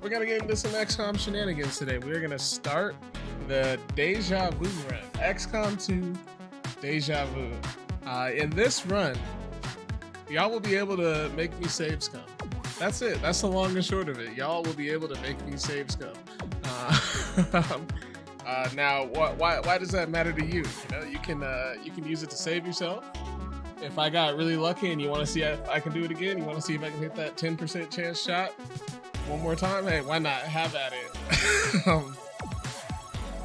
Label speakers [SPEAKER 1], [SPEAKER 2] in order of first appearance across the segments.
[SPEAKER 1] We're gonna get into some XCOM shenanigans today. We're gonna start the Deja Vu run. XCOM2 Deja Vu. In this run, y'all will be able to make me save scum. That's it. That's the long and short of it. Y'all will be able to make me save scum. Now, why does that matter to you? You know, you can use it to save yourself. If I got really lucky and you want to see if I can do it again, you want to see if I can hit that 10% chance shot one more time, hey, why not? Have at it.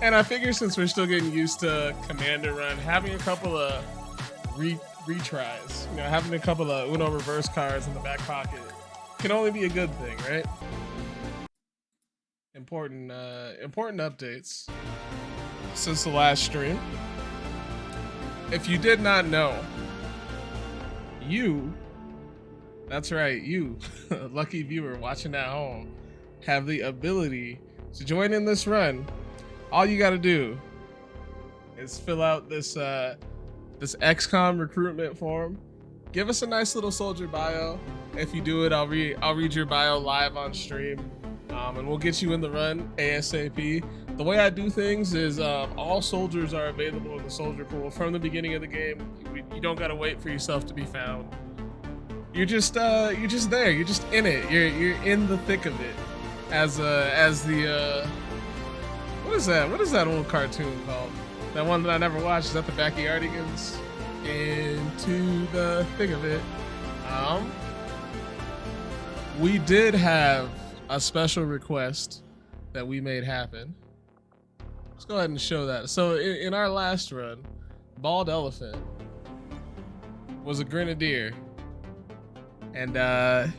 [SPEAKER 1] And I figure since we're still getting used to Commander Run, having a couple of retries, you know, having a couple of Uno reverse cards in the back pocket can only be a good thing, right? Important updates since the last stream. If you did not know, that's right, you, lucky viewer watching at home, have the ability to join in this run. All you got to do is fill out this XCOM recruitment form. Give us a nice little soldier bio. If you do it, I'll read your bio live on stream, and we'll get you in the run ASAP. The way I do things is all soldiers are available in the soldier pool from the beginning of the game. You don't gotta wait for yourself to be found. You're just there. You're just in it. You're in the thick of it. As the what is that? What is that old cartoon called? That one that I never watched. Is that the Backyardigans? Into the thick of it. We did have a special request that we made happen. Let's go ahead and show that. So in our last run, Bald Elephant was a grenadier, and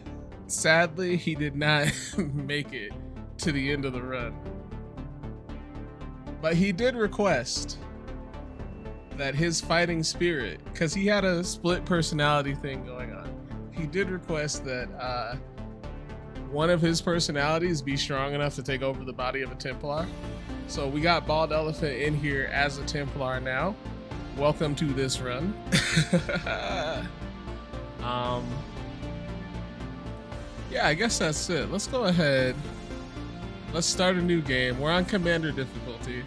[SPEAKER 1] sadly he did not make it to the end of the run. But he did request that his fighting spirit, because he had a split personality thing going on, he did request that one of his personalities be strong enough to take over the body of a Templar. So we got Bald Elephant in here as a Templar now. Welcome to this run. Yeah, I guess that's it. Let's go ahead. Let's start a new game. We're on Commander difficulty.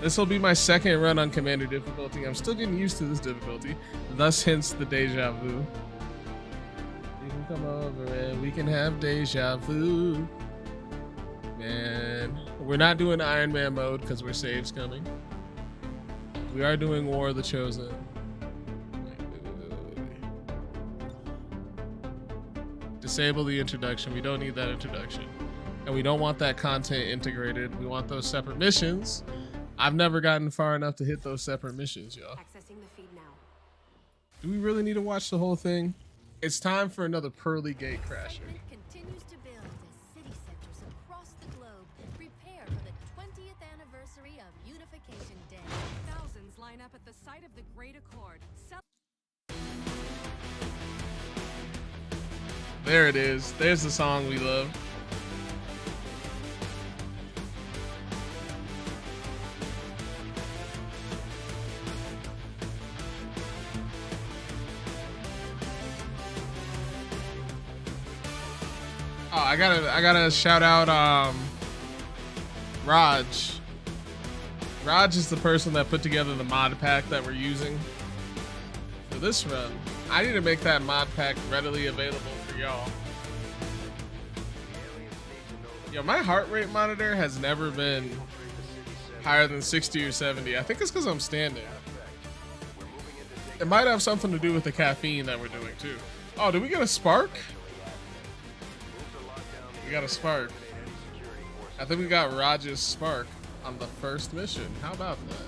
[SPEAKER 1] This will be my second run on Commander difficulty. I'm still getting used to this difficulty. Thus, hence the Deja Vu. You can come over and we can have Deja Vu. Man, we're not doing Iron Man mode because we're saves coming. We are doing War of the Chosen. Disable the introduction. We don't need that introduction. And we don't want that content integrated. We want those separate missions. I've never gotten far enough to hit those separate missions, y'all.
[SPEAKER 2] Accessing the feed now.
[SPEAKER 1] Do we really need to watch the whole thing? It's time for another Pearly Gate Crasher.
[SPEAKER 2] Continues to build as city centers across the globe prepare for the 20th anniversary of Unification Day. Thousands line up at the site of the Great Accord.
[SPEAKER 1] There it is. There's the song we love. Oh, I gotta shout out Raj. Raj is the person that put together the mod pack that we're using for this run. I need to make that mod pack readily available for y'all. Yo, my heart rate monitor has never been higher than 60 or 70. I think it's because I'm standing. It might have something to do with the caffeine that we're doing too. Oh, did we get a spark? We got a spark. I think we got Raj's spark on the first mission. How about that?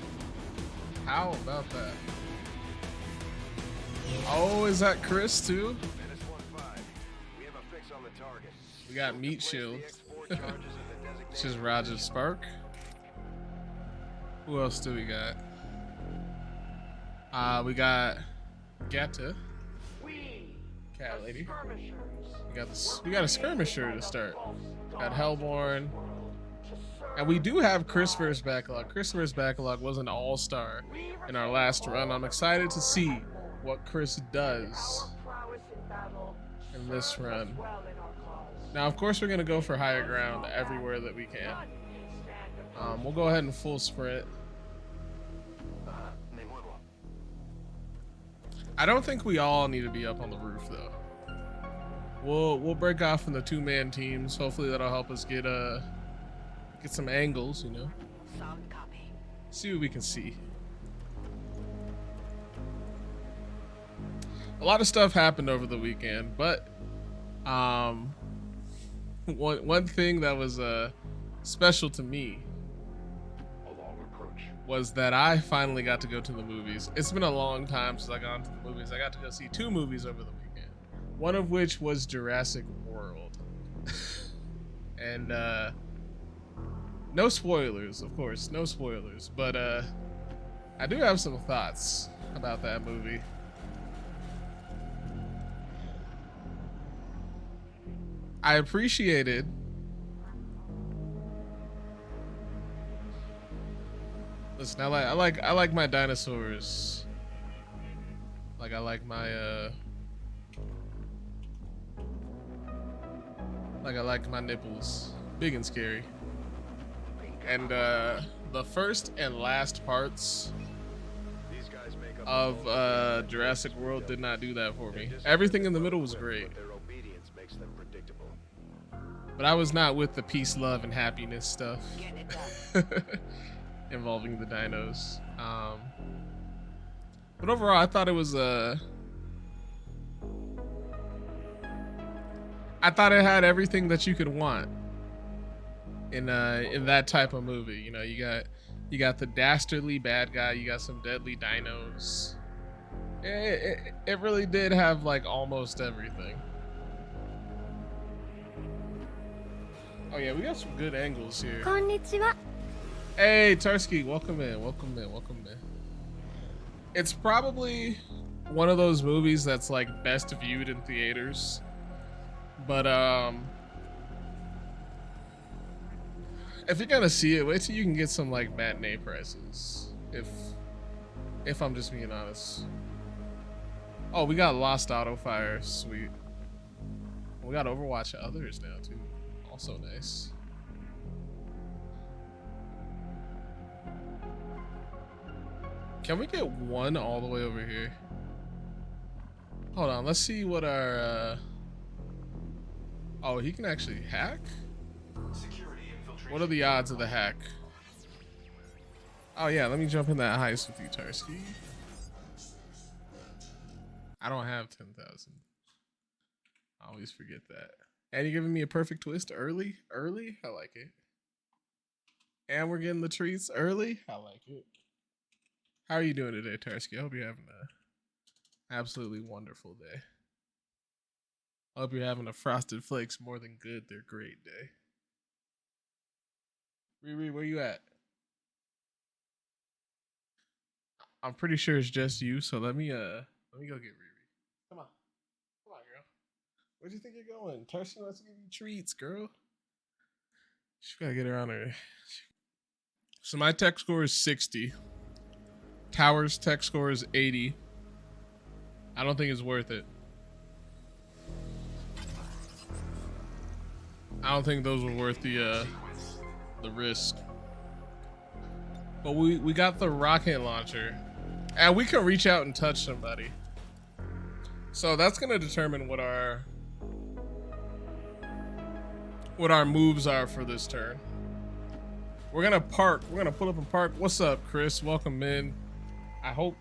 [SPEAKER 1] How about that? Oh, is that Chris too? We got Meat Shield. This is Raj's spark. Who else do we got? We got Gata. Cat lady. We got a skirmisher to start. Got Hellborn. And we do have Christopher's backlog. Christopher's backlog was an all-star in our last run. I'm excited to see what Chris does in this run. Now, of course, we're gonna go for higher ground everywhere that we can. We'll go ahead and full sprint. I don't think we all need to be up on the roof though. We'll break off in the 2-man teams. Hopefully that'll help us get some angles, you know.
[SPEAKER 3] Solid copy.
[SPEAKER 1] See what we can see. A lot of stuff happened over the weekend, but one thing that was special to me was that I finally got to go to the movies. It's been a long time since I got to the movies. I got to go see 2 movies over the weekend. One of which was Jurassic World. And no spoilers, of course, no spoilers. But I do have some thoughts about that movie. I appreciated listen, I like my dinosaurs. Like I like my nipples. Big and scary. And the first and last parts of Jurassic World did not do that for me. Everything in the middle was great. But I was not with the peace, love, and happiness stuff involving the dinos. But overall, I thought it was I thought it had everything that you could want in that type of movie. You know, you got the dastardly bad guy, you got some deadly dinos. It really did have like almost everything. Oh yeah, we got some good angles here.
[SPEAKER 3] Konnichiwa.
[SPEAKER 1] Hey Tarsky, welcome in, welcome in, welcome in. It's probably one of those movies that's like best viewed in theaters. But if you're gonna see it, wait till you can get some like matinee prices. If I'm just being honest. Oh, we got Lost Auto Fire, sweet. We got Overwatch Others now too. Also nice. Can we get one all the way over here? Hold on, let's see what our oh, he can actually hack? What are the odds of the hack? Oh yeah, let me jump in that heist with you, Tarsky. I don't have 10,000. I always forget that. And you're giving me a perfect twist early? Early? I like it. And we're getting the treats early? I like it. How are you doing today, Tarsky? I hope you're having an absolutely wonderful day. I hope you're having a Frosted Flakes more than good, they're great day. Riri, where you at? I'm pretty sure it's just you, so let me go get Riri. Come on. Come on, girl. Where do you think you're going? Tarsky wants to give you treats, girl. She gotta get around her. So my tech score is 60. Tower's tech score is 80. I don't think it's worth it. I don't think those were worth the risk. But we got the rocket launcher, and we can reach out and touch somebody. So that's gonna determine what our moves are for this turn. We're gonna park. We're gonna pull up and park. What's up, Chris? Welcome in. I hope.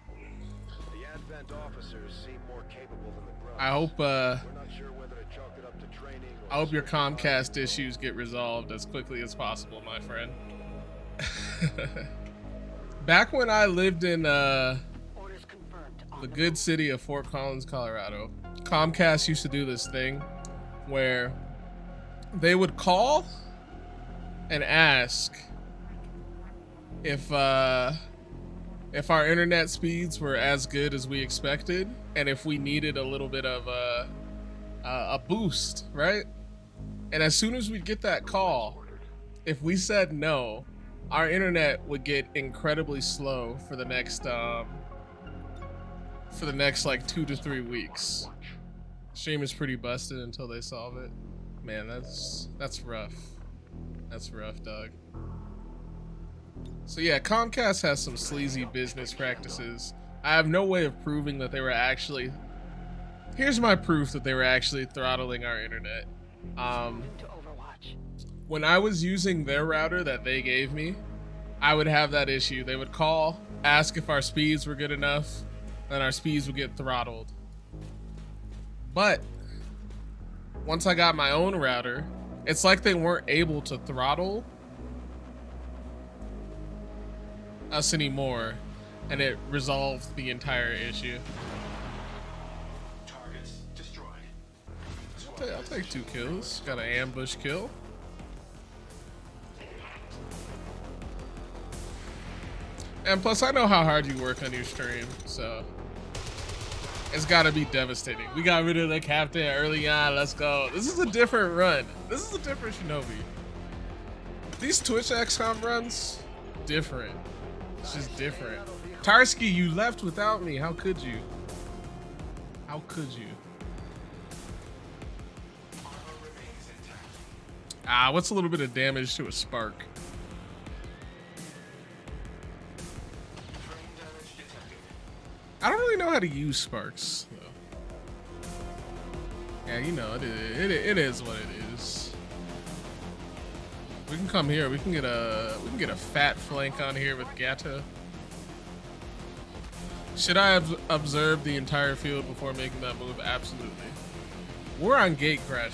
[SPEAKER 4] The advent officers seem more capable than the grubs.
[SPEAKER 1] I hope.
[SPEAKER 4] We're not sure whether to chalk it up to training or
[SPEAKER 1] I hope your Comcast issues get resolved as quickly as possible, my friend. Back when I lived in the good city of Fort Collins, Colorado, Comcast used to do this thing where they would call and ask if our internet speeds were as good as we expected, and if we needed a little bit of a boost, right? And as soon as we get that call, if we said no, our internet would get incredibly slow for the next like 2 to 3 weeks. Stream is pretty busted until they solve it. Man, that's rough. That's rough, dog. So yeah, Comcast has some sleazy business practices. I have no way of proving that they were actually... Here's my proof that they were actually throttling our internet. When I was using their router that they gave me, I would have that issue. They would call, ask if our speeds were good enough, then our speeds would get throttled. But once I got my own router, it's like they weren't able to throttle us anymore, and it resolved the entire issue.
[SPEAKER 3] Targets destroyed.
[SPEAKER 1] I'll take 2 kills. Got an ambush kill. And plus, I know how hard you work on your stream, so it's gotta be devastating. We got rid of the captain early on. Let's go. This is a different run. This is a different Shinobi. These Twitch XCOM runs, different. It's just different. Tarski, you left without me. How could you? How could you? Ah, what's a little bit of damage to a spark? I don't really know how to use sparks, though. Yeah, you know, it is what it is. We can come here. We can get a fat flank on here with Gata. Should I have observed the entire field before making that move? Absolutely. We're on gate crashers,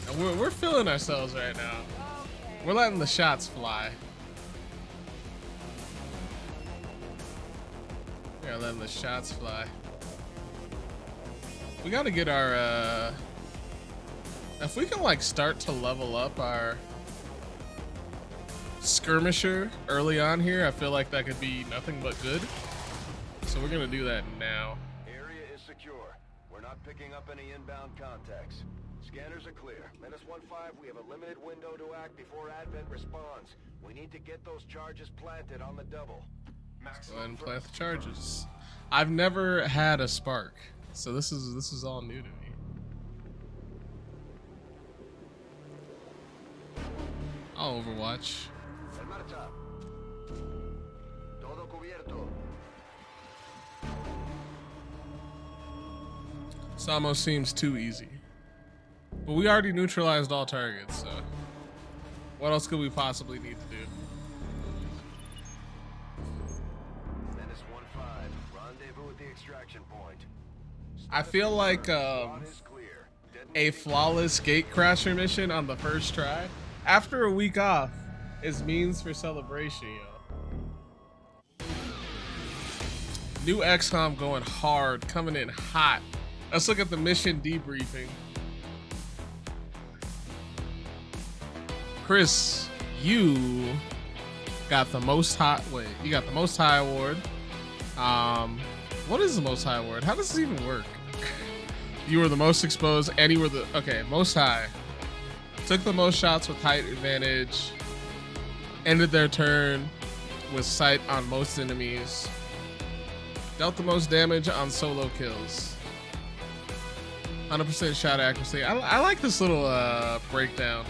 [SPEAKER 1] and we're feeling ourselves right now. We're letting the shots fly. We're letting the shots fly. We gotta get our, if we can like start to level up our skirmisher early on here, I feel like that could be nothing but good. So we're gonna do that now.
[SPEAKER 4] Area is secure. We're not picking up any inbound contacts. Scanners are clear. -15, we have a limited window to act before Advent responds. We need to get those charges planted on the double.
[SPEAKER 1] Go ahead and plant the charges. I've never had a spark, so this is all new to me. I'll Overwatch.
[SPEAKER 4] En marcha. Todo cubierto.
[SPEAKER 1] This almost seems too easy. But we already neutralized all targets, so what else could we possibly need to do?
[SPEAKER 4] -15. Rendezvous at the extraction point.
[SPEAKER 1] I feel like
[SPEAKER 4] Squad is clear.
[SPEAKER 1] a flawless gatecrasher mission on the first try after a week off is means for celebration, yo. New XCOM going hard, coming in hot. Let's look at the mission debriefing. Chris, you got the most high. Wait, you got the most high award. What is the most high award? How does this even work? You were the most exposed, and you were the most high. Took the most shots with height advantage. Ended their turn with sight on most enemies. Dealt the most damage on solo kills. 100% shot accuracy. I like this little breakdown.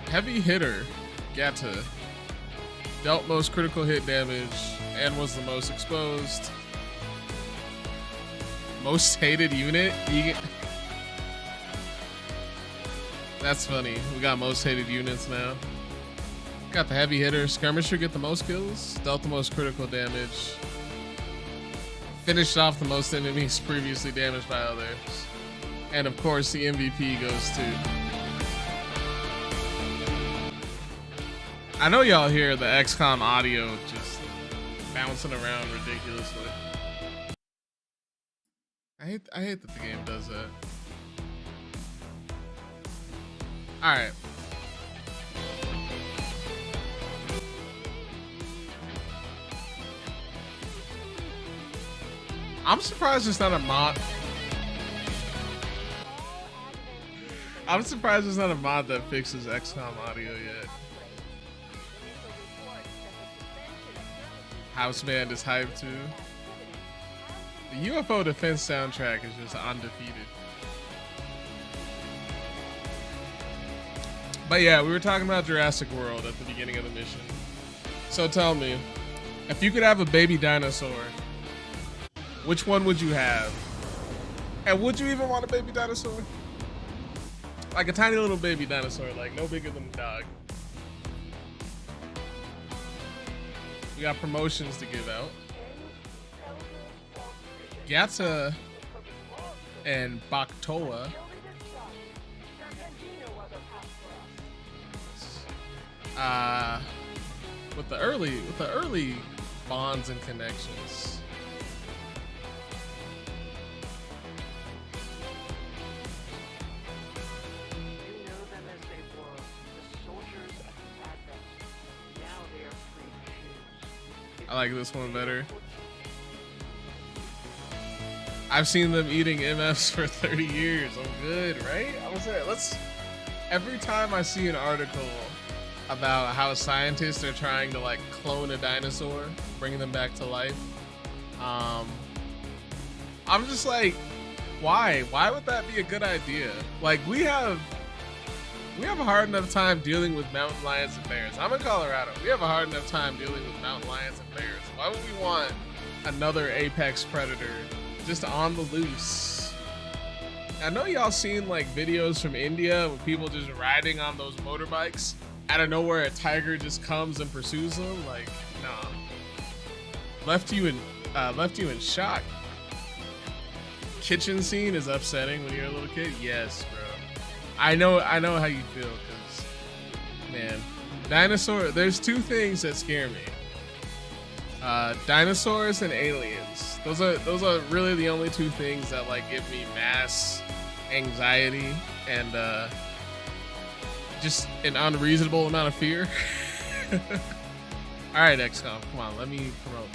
[SPEAKER 1] Heavy hitter, Gata. Dealt most critical hit damage and was the most exposed. Most hated unit. That's funny. We got most hated units now. Got the heavy hitter. Skirmisher get the most kills. Dealt the most critical damage. Finished off the most enemies previously damaged by others. And of course, the MVP goes to... I know y'all hear the XCOM audio just bouncing around ridiculously. I hate that the game does that. All right. I'm surprised there's not a mod. I'm surprised there's not a mod that fixes XCOM audio yet. House Band is hyped too. The UFO Defense soundtrack is just undefeated. But yeah, we were talking about Jurassic World at the beginning of the mission. So tell me, if you could have a baby dinosaur, which one would you have? And would you even want a baby dinosaur? Like a tiny little baby dinosaur, like no bigger than a dog. We got promotions to give out. Gatsa and Baktoa. With the early bonds and connections.
[SPEAKER 3] You know them as they were, the soldiers of Advent. Now they are free to choose.
[SPEAKER 1] I like this one better. I've seen them eating MFs for 30 years. I'm good, right? I was saying, every time I see an article about how scientists are trying to like clone a dinosaur, bring them back to life, I'm just like, why would that be a good idea? Like we have a hard enough time dealing with mountain lions and bears. I'm in Colorado. We have a hard enough time dealing with mountain lions and bears. Why would we want another apex predator just on the loose? I know y'all seen like videos from India with people just riding on those motorbikes. Out of nowhere, a tiger just comes and pursues them. Like, nah. Left you in shock. Kitchen scene is upsetting when you're a little kid. Yes, bro. I know how you feel, cause man, there's two things that scare me. Dinosaurs and aliens. Those are really the only two things that like give me mass anxiety and just an unreasonable amount of fear. All right, XCOM, come on, let me promote.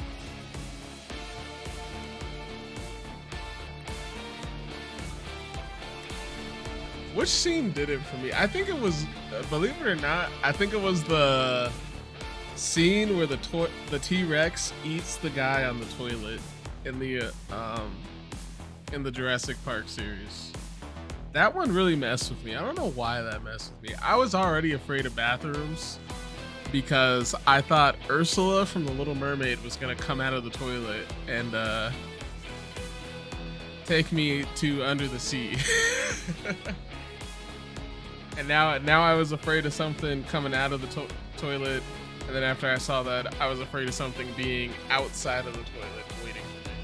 [SPEAKER 1] Which scene did it for me? I think it was, believe it or not, I think it was the scene where the T-Rex eats the guy on the toilet in the Jurassic Park series. That one really messed with me. I don't know why that messed with me. I was already afraid of bathrooms because I thought Ursula from The Little Mermaid was gonna come out of the toilet and take me to under the sea. And now I was afraid of something coming out of the toilet, and then after I saw that, I was afraid of something being outside of the toilet waiting for me.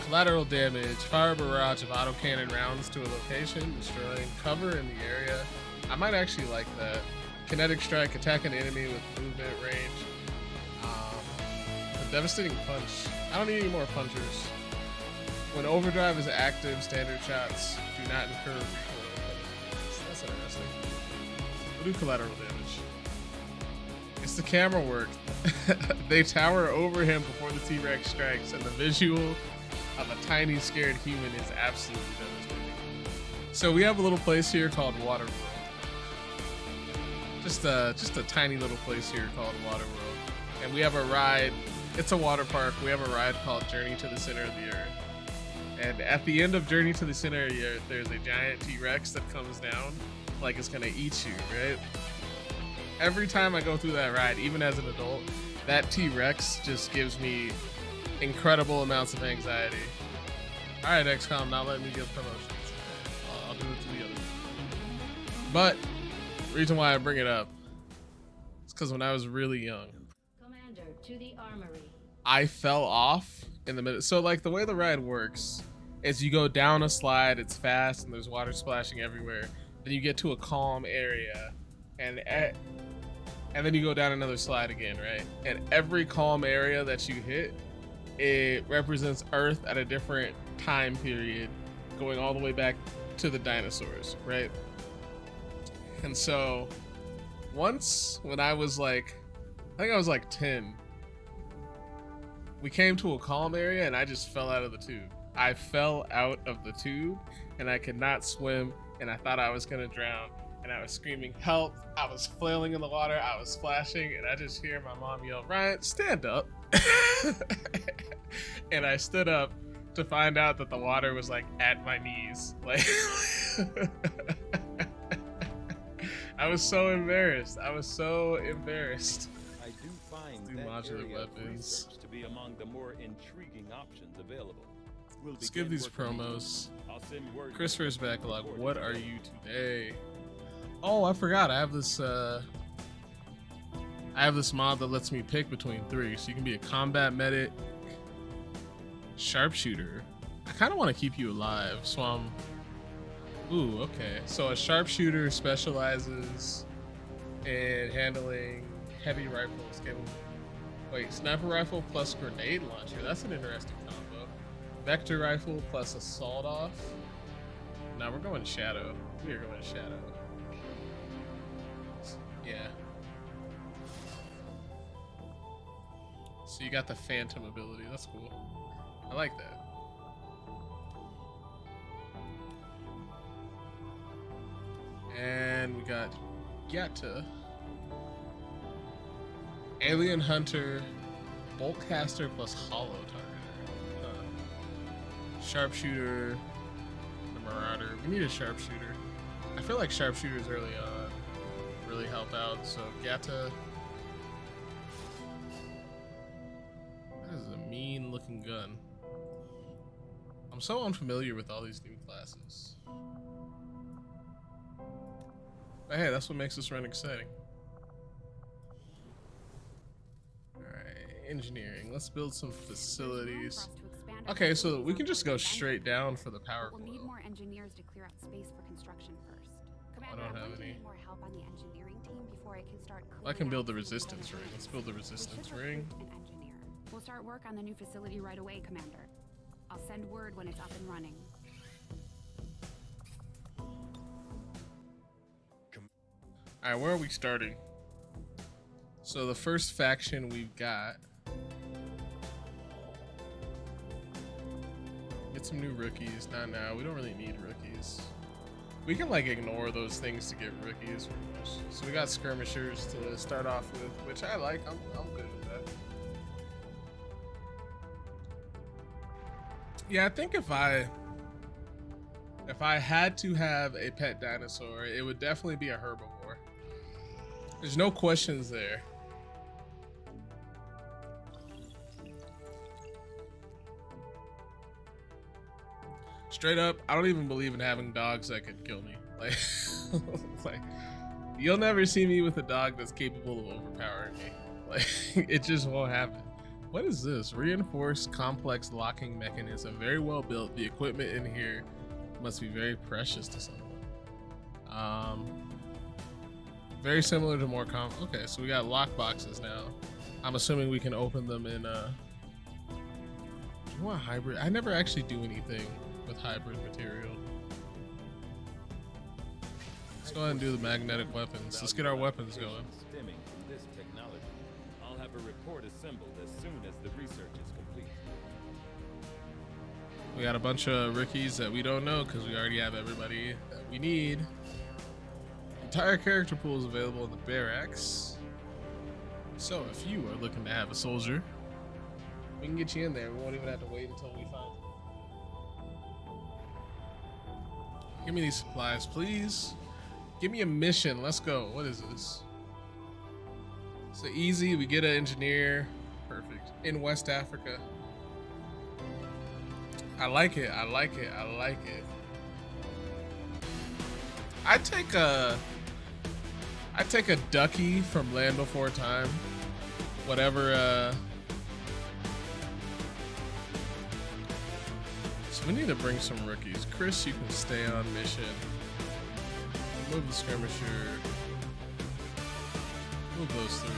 [SPEAKER 1] Collateral damage. Fire a barrage of autocannon rounds to a location, destroying cover in the area. I might actually like that. Kinetic strike. Attack an enemy with movement range. A devastating punch. I don't need any more punchers. When overdrive is active, standard shots do not incur recoil. That's interesting. We'll do collateral damage. It's the camera work. They tower over him before the T-Rex strikes, and the visual of a tiny scared human is absolutely devastating. So we have a little place here called Waterworld. Just a tiny little place here called Waterworld. And we have a ride. It's a water park. We have a ride called Journey to the Center of the Earth. And at the end of Journey to the Center of the Earth, there's a giant T-Rex that comes down like it's gonna eat you, right? Every time I go through that ride, even as an adult, that T-Rex just gives me incredible amounts of anxiety. All right, XCOM, now let me give promotions. I'll do it to the other. But the reason why I bring it up is because when I was really young,
[SPEAKER 2] Commander, to the armory.
[SPEAKER 1] I fell off in the middle. So like the way the ride works is you go down a slide, it's fast and there's water splashing everywhere. Then you get to a calm area and then you go down another slide again, right? And every calm area that you hit, it represents Earth at a different time period, going all the way back to the dinosaurs, right? And so once when I was like, I think I was like 10, we came to a calm area and I just fell out of the tube. I fell out of the tube and I could not swim and I thought I was gonna drown and I was screaming help. I was flailing in the water, I was splashing, and I just hear my mom yell, "Ryan, stand up." And I stood up to find out that the water was like at my knees. Like I was so embarrassed. I was so embarrassed.
[SPEAKER 5] I do find
[SPEAKER 1] Do
[SPEAKER 5] that
[SPEAKER 1] modular
[SPEAKER 5] area of
[SPEAKER 1] weapons.
[SPEAKER 5] research to be among the more intriguing options available. We'll
[SPEAKER 1] Let's give
[SPEAKER 5] begin
[SPEAKER 1] these
[SPEAKER 5] working
[SPEAKER 1] promos.
[SPEAKER 5] I'll send word
[SPEAKER 1] Christopher's
[SPEAKER 5] to the
[SPEAKER 1] backlog.
[SPEAKER 5] recording
[SPEAKER 1] What are
[SPEAKER 5] today.
[SPEAKER 1] you today? Oh, I forgot. I have this mod that lets me pick between 3. So you can be a combat medic, sharpshooter. I kind of want to keep you alive, so I'm... Ooh, okay. So a sharpshooter specializes in handling heavy rifles. Wait, sniper rifle plus grenade launcher. That's an interesting combo. Vector rifle plus assault off. Now we're going shadow. We are going shadow. Yeah. So you got the phantom ability. That's cool. I like that. And we got Yatta, Alien Hunter, Boltcaster plus Hollow Targeter, Sharpshooter, the Marauder. We need a Sharpshooter. I feel like Sharpshooters early on really help out. So Yatta. That is a mean looking gun. I'm so unfamiliar with all these new classes. But hey, that's what makes this run exciting. Alright, engineering. Let's build some facilities. Okay, so we can just go straight down for the power
[SPEAKER 6] We'll need
[SPEAKER 1] flow.
[SPEAKER 6] more engineers to clear out space for construction first.
[SPEAKER 1] I
[SPEAKER 6] Commander,
[SPEAKER 1] don't have
[SPEAKER 6] I'm going to
[SPEAKER 1] any.
[SPEAKER 6] need more help on the engineering team before I can start
[SPEAKER 1] Well, I can
[SPEAKER 6] clearing
[SPEAKER 1] build the
[SPEAKER 6] out some
[SPEAKER 1] resistance ring. Let's build the resistance
[SPEAKER 6] We should
[SPEAKER 1] ring.
[SPEAKER 6] recruit an engineer. We'll start work on the new facility right away, Commander. I'll send word when it's up and running.
[SPEAKER 1] Alright, where are we starting? So the first faction we've got. Get some new rookies. Not now. We don't really need rookies. We can like ignore those things to get rookies. So we got skirmishers to start off with, which I like. I'm good with that. Yeah, I think if I had to have a pet dinosaur, it would definitely be a herbivore. There's no questions there. Straight up, I don't even believe in having dogs that could kill me. Like, like you'll never see me with a dog that's capable of overpowering me. Like, it just won't happen. What is this? Reinforced complex locking mechanism. Very well built. The equipment in here must be very precious to someone. Very similar to more okay, so we got lock boxes now. I'm assuming we can open them in do you want hybrid? I never actually do anything with hybrid material. Let's go ahead and do the magnetic weapons. Let's get our weapons going.
[SPEAKER 5] Stemming from this technology. I'll have a report assembled as soon as the research is complete.
[SPEAKER 1] We got a bunch of rookies that we don't know because we already have everybody that we need. Entire character pool is available in the barracks. So if you are looking to have a soldier, we can get you in there. We won't even have to wait until we find you. Give me these supplies, please. Give me a mission. Let's go. What is this? So easy. We get an engineer. Perfect. In West Africa. I like it. I like it. I like it. I'd take a ducky from Land Before Time. Whatever. So we need to bring some rookies. Chris, you can stay on mission. Move the skirmisher. Move those 3.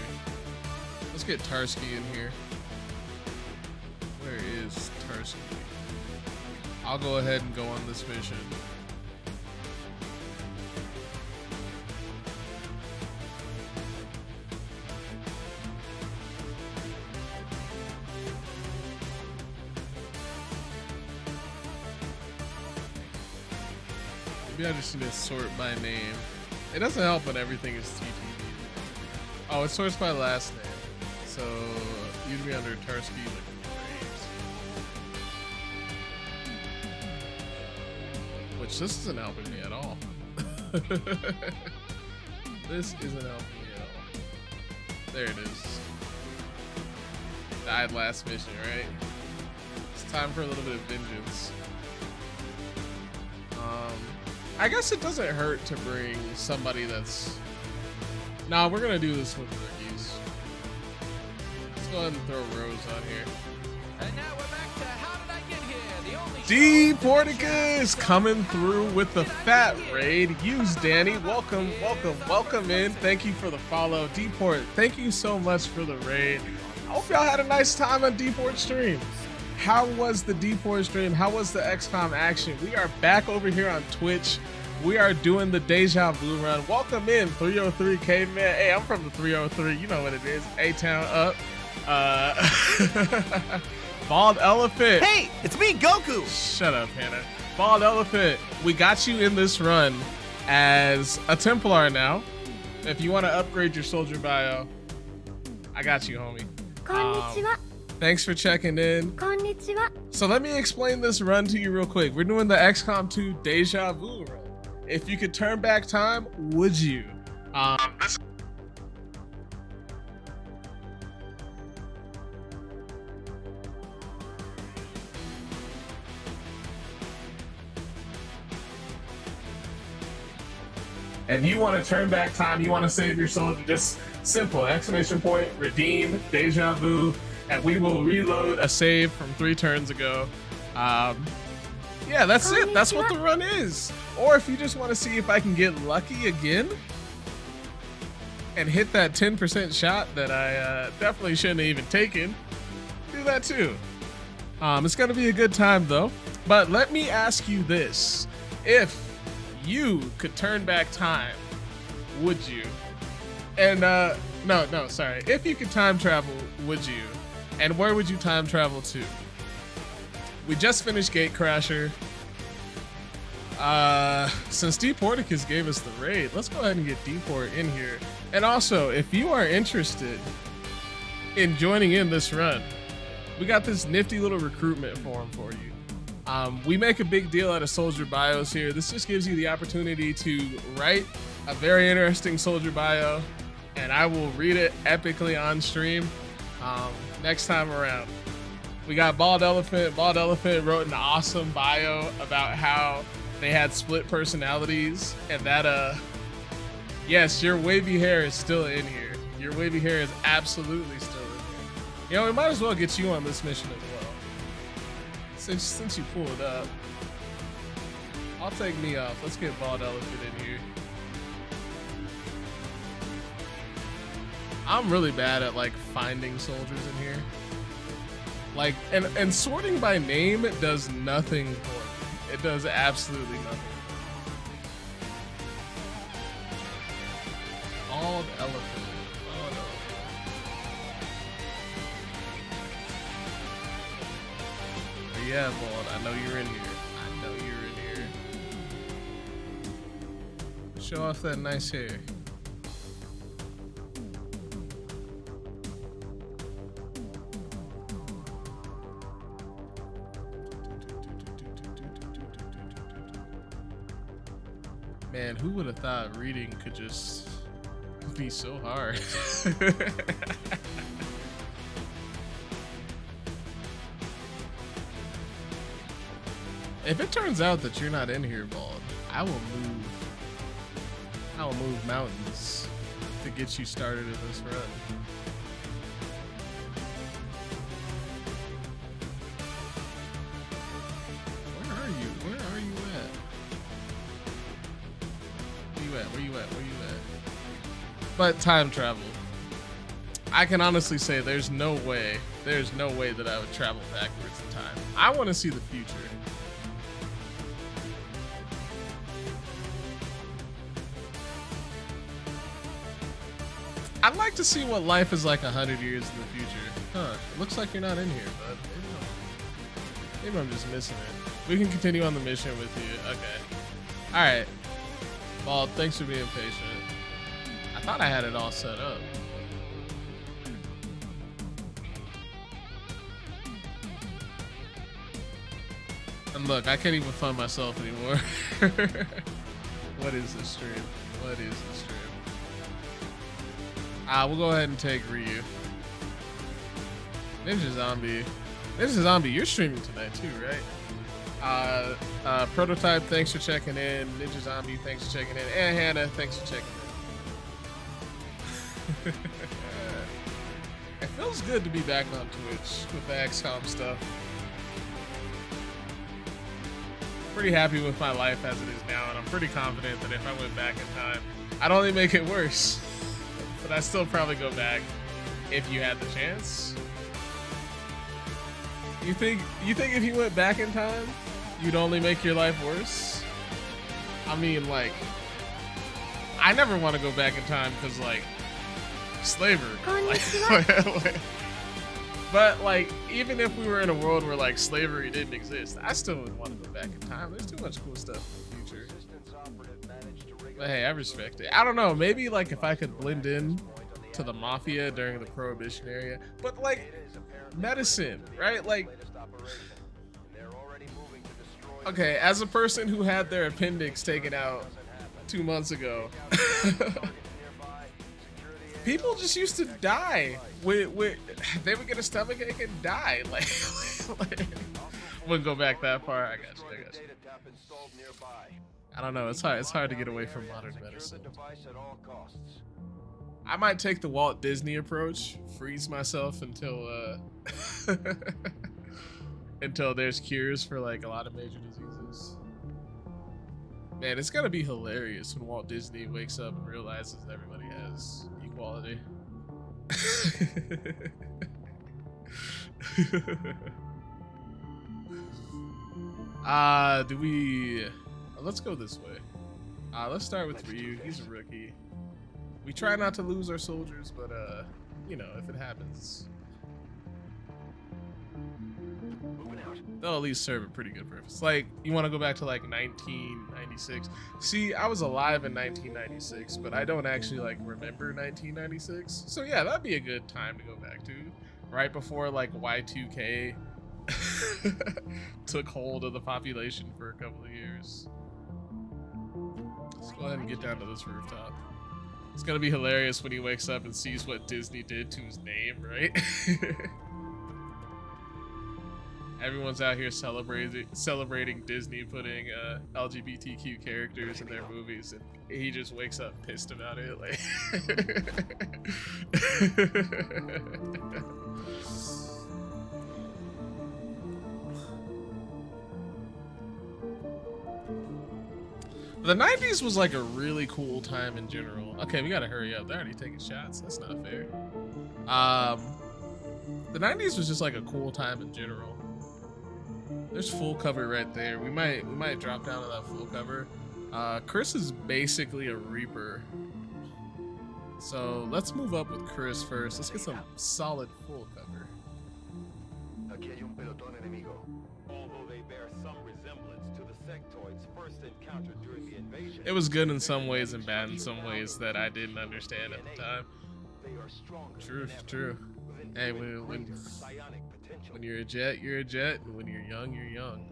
[SPEAKER 1] Let's get Tarski in here. Where is Tarski? I'll go ahead and go on this mission. Maybe I just need to sort by name. It doesn't help when everything is TTV. Oh, it sorts by last name. So you'd be under Tarski like Graves. Which this isn't helping me at all. This isn't helping me at all. There it is. Died last mission, right? It's time for a little bit of vengeance. I guess it doesn't hurt to bring somebody that's... Nah, we're gonna do this with rookies. Let's go ahead and throw Rose on here.
[SPEAKER 7] And now we're back to how did I get here? The only
[SPEAKER 1] Deporticus coming through with the fat raid. Use Danny. Welcome, welcome, welcome in. Thank you for the follow. Deport, thank you so much for the raid. I hope y'all had a nice time on Deport stream. How was the Deport stream? How was the XCOM action? We are back over here on Twitch. We are doing the Deja Vu run. Welcome in, 303 Caveman. Hey, I'm from the 303. You know what it is. A-Town up. Bald Elephant.
[SPEAKER 7] Hey, it's me, Goku.
[SPEAKER 1] Shut up, Hannah. Bald Elephant, we got you in this run as a Templar now. If you want to upgrade your soldier bio, I got you, homie.
[SPEAKER 8] Konnichiwa.
[SPEAKER 1] Thanks for checking in.
[SPEAKER 8] Konnichiwa.
[SPEAKER 1] So let me explain this run to you real quick. We're doing the XCOM2 Deja Vu run. If you could turn back time, would you? And you want to turn back time, you want to save your soldier, just simple, exclamation point, redeem, Deja Vu, and we will reload a save from 3 turns ago. Yeah, that's it. That's what the run is. Or if you just want to see if I can get lucky again and hit that 10% shot that I definitely shouldn't have even taken, do that too. It's going to be a good time though. But let me ask you this. If you could turn back time, would you? And no, sorry. If you could time travel, would you? And where would you time travel to? We just finished Gatecrasher. Since Deporticus gave us the raid, let's go ahead and get Deport in here. And also, if you are interested in joining in this run, we got this nifty little recruitment form for you. We make a big deal out of soldier bios here. This just gives you the opportunity to write a very interesting soldier bio, and I will read it epically on stream next time around. We got Bald Elephant. Bald Elephant wrote an awesome bio about how they had split personalities, and that yes, your wavy hair is still in here. Your wavy hair is absolutely still in here. You know, we might as well get you on this mission as well. Since you pulled up, I'll take me off. Let's get Bald Elephant in here. I'm really bad at like finding soldiers in here. Like, and sorting by name does nothing for me. It does absolutely nothing. Bald Elephant. Oh no. But yeah, Bald, I know you're in here. I know you're in here. Show off that nice hair. Man, who would have thought reading could just be so hard? If it turns out that you're not in here, Bald, I will move mountains to get you started in this run. Where are you? Where are you at? Where you at? But time travel. I can honestly say there's no way that I would travel backwards in time. I want to see the future. I'd like to see what life is like 100 years in the future. Huh, it looks like you're not in here, bud. Maybe I'm just missing it. We can continue on the mission with you. Okay. Alright. Bald, thanks for being patient. I thought I had it all set up. And look, I can't even fund myself anymore. What is this stream? What is this stream? We'll go ahead and take Ryu. Ninja Zombie, you're streaming tonight too, right? Prototype, thanks for checking in. Ninja Zombie, thanks for checking in. And Hannah, thanks for checking in. It feels good to be back on Twitch with the XCOM stuff. Pretty happy with my life as it is now, and I'm pretty confident that if I went back in time, I'd only make it worse. But I'd still probably go back if you had the chance. You think if you went back in time, you'd only make your life worse? I mean, like, I never want to go back in time because, like, slavery. But, like, even if we were in a world where, like, slavery didn't exist, I still wouldn't want to go back in time. There's too much cool stuff in the future. But hey, I respect it. I don't know, maybe, like, if I could blend in to the mafia during the Prohibition era, but, like, medicine, right? Like, okay, as a person who had their appendix taken out 2 months ago, people just used to die. They would get a stomachache and die. Like wouldn't go back that far. I got you. I don't know. It's hard to get away from modern medicine. I might take the Walt Disney approach, freeze myself until until there's cures for like a lot of major diseases. Man, it's gotta be hilarious when Walt Disney wakes up and realizes everybody has equality. Let's go this way. Let's start with Ryu. He's a rookie. We try not to lose our soldiers, but you know, if it happens, they'll at least serve a pretty good purpose. Like, you want to go back to like 1996. See, I was alive in 1996, but I don't actually like remember 1996. So yeah, that'd be a good time to go back to, right before like Y2K took hold of the population for a couple of years. Let's go ahead and get down to this rooftop. It's gonna be hilarious when he wakes up and sees what Disney did to his name, right? Everyone's out here celebrating Disney putting LGBTQ characters in their movies, and he just wakes up pissed about it. Like, the 90s was like a really cool time in general. Okay, we gotta hurry up. They're already taking shots. That's not fair. The 90s was just like a cool time in general. There's full cover right there. We might drop down to that full cover. Chris is basically a Reaper. So let's move up with Chris first. Let's get some solid full cover.
[SPEAKER 5] Although they bear some resemblance to the sectoids first encountered during the invasion.
[SPEAKER 1] It was good in some ways and bad in some ways that I didn't understand at the time. True. Hey, when you're a jet, you're a jet. And when you're young, you're young.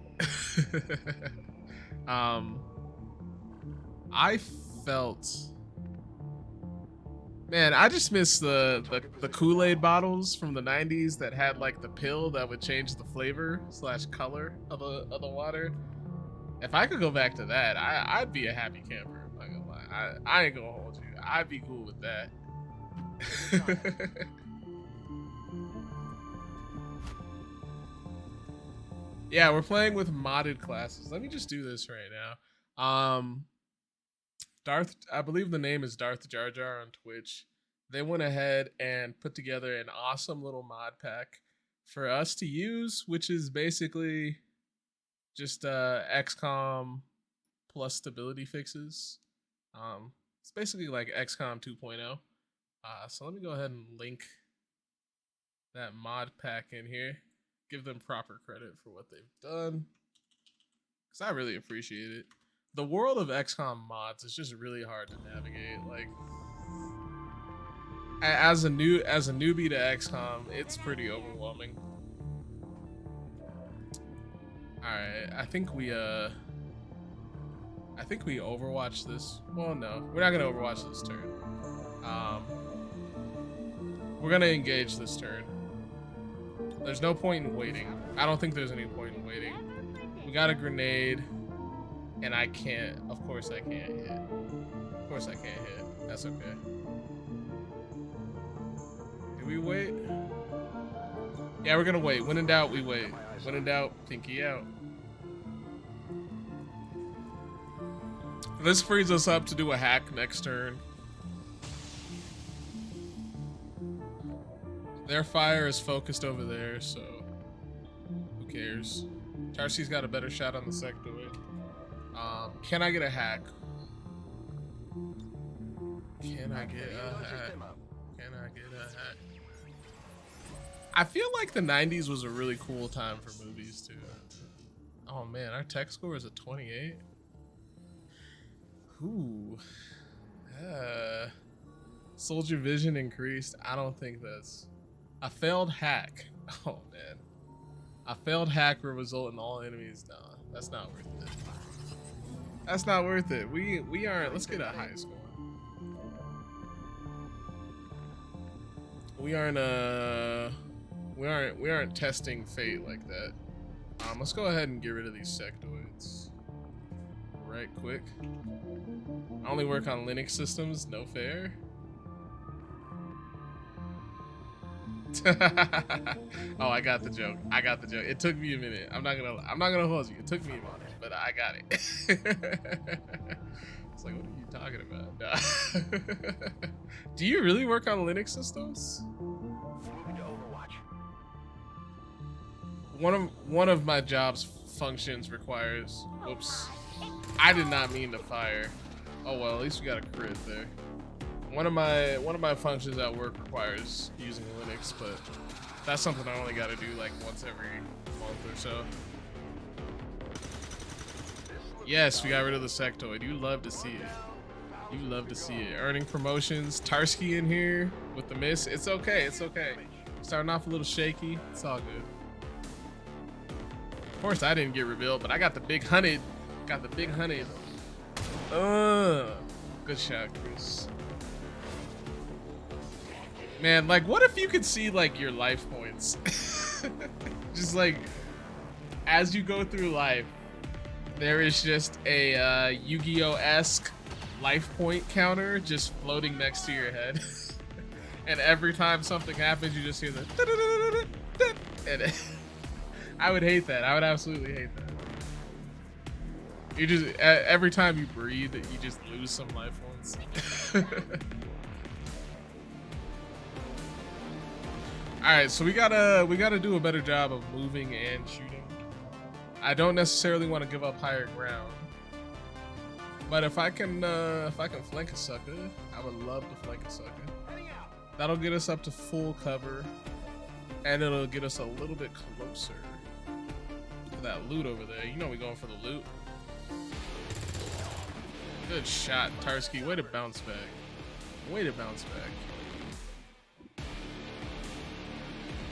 [SPEAKER 1] I felt, man, I just miss the Kool-Aid bottles from the 90s that had like the pill that would change the flavor / color of the water. If I could go back to that, I'd be a happy camper. I'm not gonna lie. I ain't gonna hold you. I'd be cool with that. Yeah, we're playing with modded classes. Let me just do this right now. I believe the name is Darth Jar Jar on Twitch. They went ahead and put together an awesome little mod pack for us to use, which is basically just XCOM plus stability fixes. It's basically like XCOM 2.0. So let me go ahead and link that mod pack in here. Give them proper credit for what they've done, because I really appreciate it. The world of XCOM mods is just really hard to navigate. Like, as a newbie to XCOM, it's pretty overwhelming. All right, I think we Overwatch this. Well, no, we're not gonna Overwatch this turn. We're gonna engage this turn. There's no point in waiting. I don't think there's any point in waiting. We got a grenade, and I can't. Of course I can't hit. Of course I can't hit. That's okay. Do we wait? Yeah, we're gonna wait. When in doubt, we wait. When in doubt, pinky out. This frees us up to do a hack next turn. Their fire is focused over there, so who cares? Tarsi's got a better shot on the sectoid. Can I get a hack? Can I get a hack? Can I get a hack? I feel like the 90s was a really cool time for movies too. Oh man, our tech score is a 28. Ooh. Soldier vision increased. I don't think that's a failed hack. Oh man. A failed hack will result in all enemies. No, that's not worth it. That's not worth it. We aren't. Let's get a high score. We aren't testing fate like that. Let's go ahead and get rid of these sectoids. Right quick. I only work on Linux systems, no fair. Oh, I got the joke. I got the joke. It took me a minute. I'm not gonna hold you. It took me a minute, but I got it. It's like, what are you talking about? Nah. Do you really work on Linux systems? One of my job's functions requires. Whoops. I did not mean to fire. Oh well, at least we got a crit there. One of my functions at work requires using Linux, but that's something I only got to do like once every month or so. Yes, we got rid of the sectoid. You love to see it. You love to see it. Earning promotions. Tarski in here with the miss. It's okay. It's okay. Starting off a little shaky. It's all good. Of course, I didn't get revealed, but I got the big hunted. Got the big hunted. Good shot, Chris. Man, like, what if you could see, like, your life points? Just, like, as you go through life, there is just a Yu-Gi-Oh-esque life point counter just floating next to your head. And every time something happens, you just hear the... And I would hate that. I would absolutely hate that. You just, every time you breathe, you just lose some life points. Alright, so we gotta do a better job of moving and shooting. I don't necessarily want to give up higher ground, but if I can flank a sucker, I would love to flank a sucker. That'll get us up to full cover, and it'll get us a little bit closer to that loot over there. You know we going for the loot. Good shot, Tarski. Way to bounce back. Way to bounce back.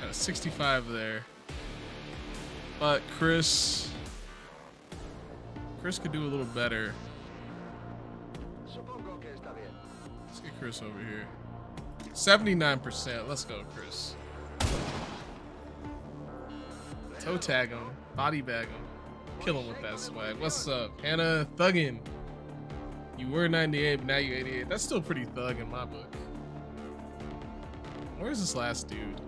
[SPEAKER 1] Got a 65 there. But Chris could do a little better. Let's get Chris over here. 79%. Let's go, Chris. Toe tag him. Body bag him. Kill him with that swag. What's up? Hannah thuggin'. You were 98, but now you're 88. That's still pretty thug in my book. Where's this last dude?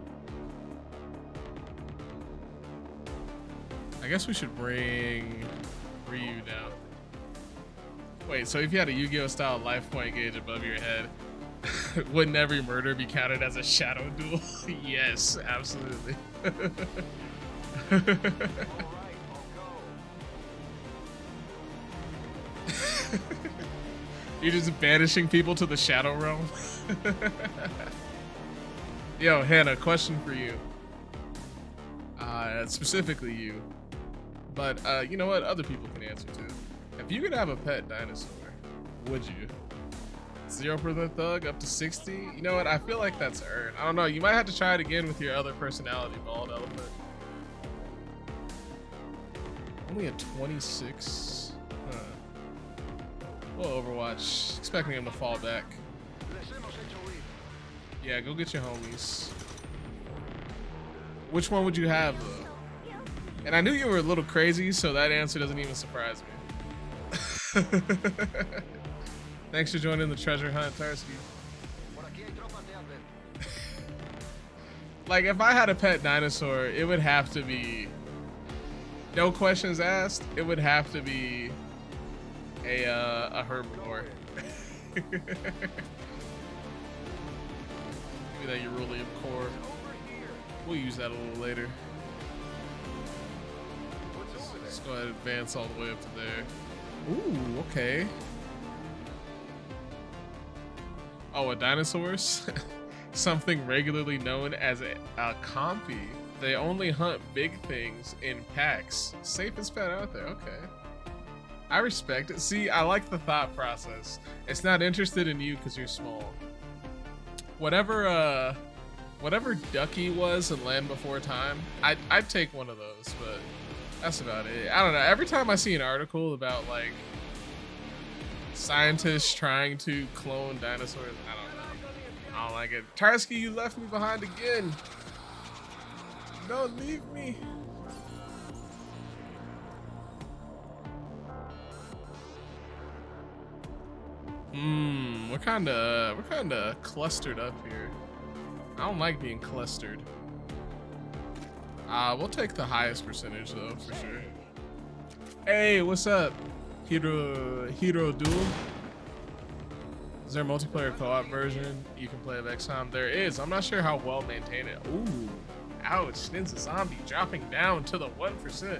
[SPEAKER 1] I guess we should bring Ryu down. Wait, so if you had a Yu-Gi-Oh style life point gauge above your head, wouldn't every murder be counted as a shadow duel? Yes, absolutely. You're just banishing people to the shadow realm. Yo, Hannah, question for you. Specifically you. But you know what? Other people can answer too. If you could have a pet dinosaur, would you? 0% thug up to 60? You know what? I feel like that's earned. I don't know. You might have to try it again with your other personality, Bald Elephant. Only a 26? Huh. Well, Overwatch. Expecting him to fall back. Yeah, go get your homies. Which one would you have though? And I knew you were a little crazy, so that answer doesn't even surprise me. Thanks for joining the treasure hunt, Tarsky. Like, if I had a pet dinosaur, it would have to be, no questions asked, it would have to be a herbivore. Give me that Euruleum core. We'll use that a little later. Let's go ahead and advance all the way up to there. Ooh, okay. Oh, a dinosaurs? Something regularly known as a compy. They only hunt big things in packs. Safest pet out there, okay. I respect it. See, I like the thought process. It's not interested in you because you're small. Whatever Ducky was in Land Before Time, I'd take one of those, but that's about it. I don't know. Every time I see an article about like scientists trying to clone dinosaurs, I don't know. I don't like it. Tarsky, you left me behind again. Don't leave me. We're kinda clustered up here. I don't like being clustered. We'll take the highest percentage though, for sure. Hey, what's up? Hero Duel? Is there a multiplayer co-op version you can play of XCOM? There is. I'm not sure how well maintained it. Ooh, ouch, Stin's a zombie dropping down to the 1%.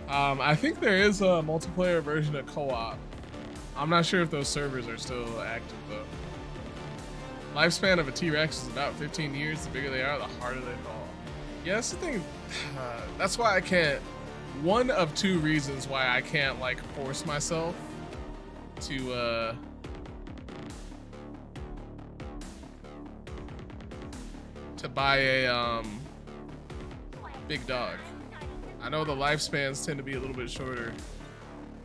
[SPEAKER 1] I think there is a multiplayer version of co-op. I'm not sure if those servers are still active though. Lifespan of a T-Rex is about 15 years. The bigger they are, the harder they fall. Yeah, that's the thing. That's why I can't. One of two reasons why I can't like force myself to buy a big dog. I know the lifespans tend to be a little bit shorter.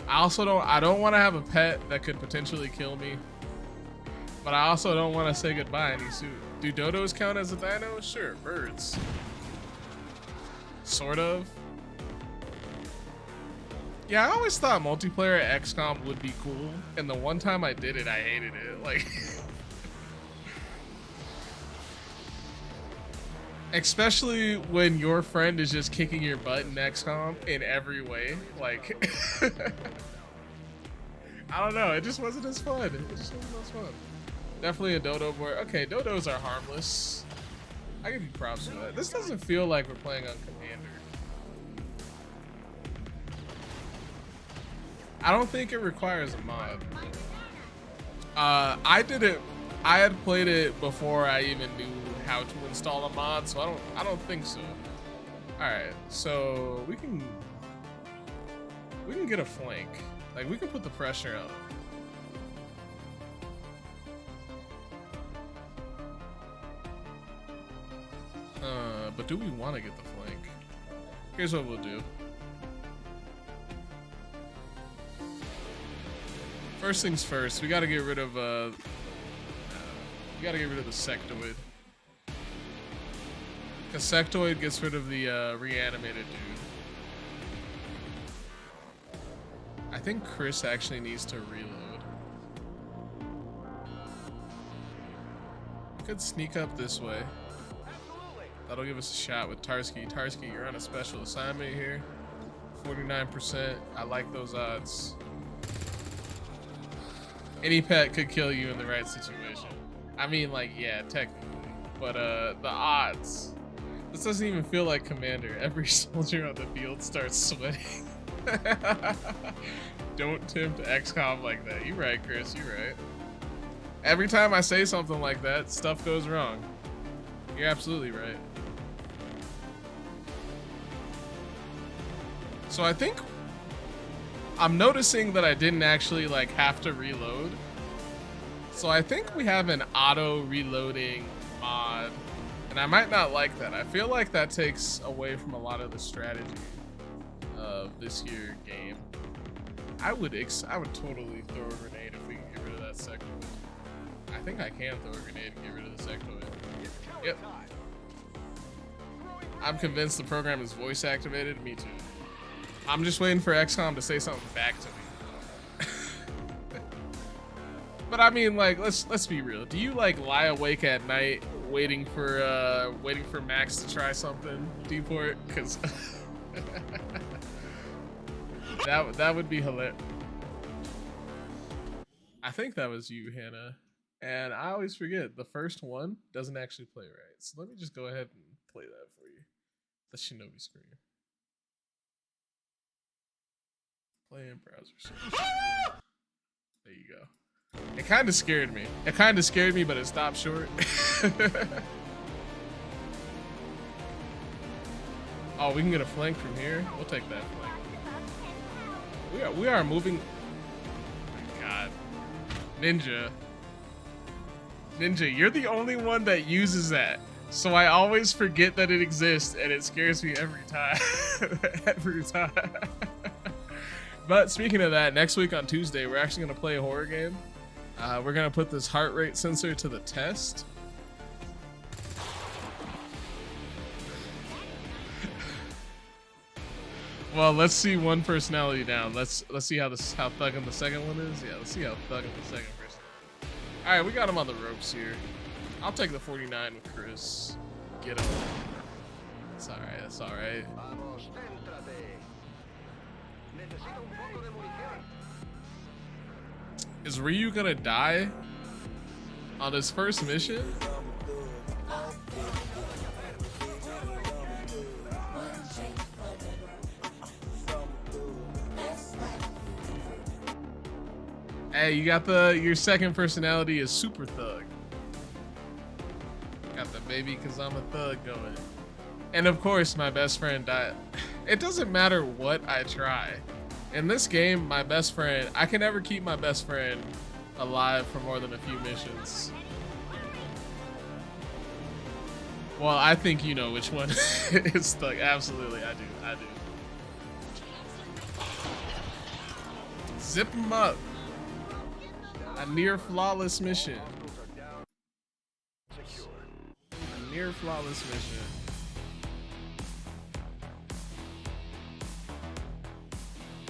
[SPEAKER 1] I don't want to have a pet that could potentially kill me, but I also don't want to say goodbye any soon. Do dodos count as a dino? Sure, birds. Sort of. Yeah, I always thought multiplayer at XCOM would be cool, and the one time I did it, I hated it. Like, especially when your friend is just kicking your butt in XCOM in every way. Like, I don't know, it just wasn't as fun. It just wasn't as fun. Definitely a dodo boy. Okay, dodos are harmless. I give you props for that. This doesn't feel like we're playing on Commander. I don't think it requires a mod. I did it. I had played it before I even knew how to install a mod, so I don't think so. All right, so we can get a flank. Like, we can put the pressure on. But do we want to get the flank? Here's what we'll do. First things first, we gotta get rid of the sectoid. Cause sectoid gets rid of the reanimated dude. I think Chris actually needs to reload. We could sneak up this way. That'll give us a shot with Tarsky. Tarsky, you're on a special assignment here. 49%. I like those odds. Any pet could kill you in the right situation. I mean, like, yeah, technically. But the odds. This doesn't even feel like Commander. Every soldier on the field starts sweating. Don't tempt XCOM like that. You're right, Chris. You're right. Every time I say something like that, stuff goes wrong. You're absolutely right. So I think I'm noticing that I didn't actually like have to reload. So I think we have an auto reloading mod, and I might not like that. I feel like that takes away from a lot of the strategy of this here game. I would totally throw a grenade if we can get rid of that sector. I I think I can throw a grenade and get rid of the sectoid. Yep. I'm convinced the program is voice activated. Me too. I'm just waiting for XCOM to say something back to me. But I mean, like, let's be real. Do you like lie awake at night waiting for Max to try something, Deport? Because that would be hilarious. I think that was you, Hannah. And I always forget the first one doesn't actually play right. So let me just go ahead and play that for you. The Shinobi screen. Play in browser search. There you go. It kind of scared me. It kind of scared me, but it stopped short. Oh, we can get a flank from here. We'll take that flank. We are moving. Oh my God, Ninja, you're the only one that uses that. So I always forget that it exists, and it scares me every time. Every time. But speaking of that, next week on Tuesday, we're actually gonna play a horror game. We're gonna put this heart rate sensor to the test. Well, let's see one personality down. Let's see how thuggin' the second one is. Yeah, let's see how thuggin' the second person. All right, we got him on the ropes here. I'll take the 49 with Chris. Get him. It's all right. It's all right. Is Ryu gonna die on his first mission? Hey, you got your second personality is Super Thug. Got the baby cause I'm a thug going. And of course my best friend died. It doesn't matter what I try. In this game, my best friend, I can never keep my best friend alive for more than a few missions. Well, I think you know which one is Thug. Absolutely, I do. Zip him up. A near flawless mission. A near flawless mission.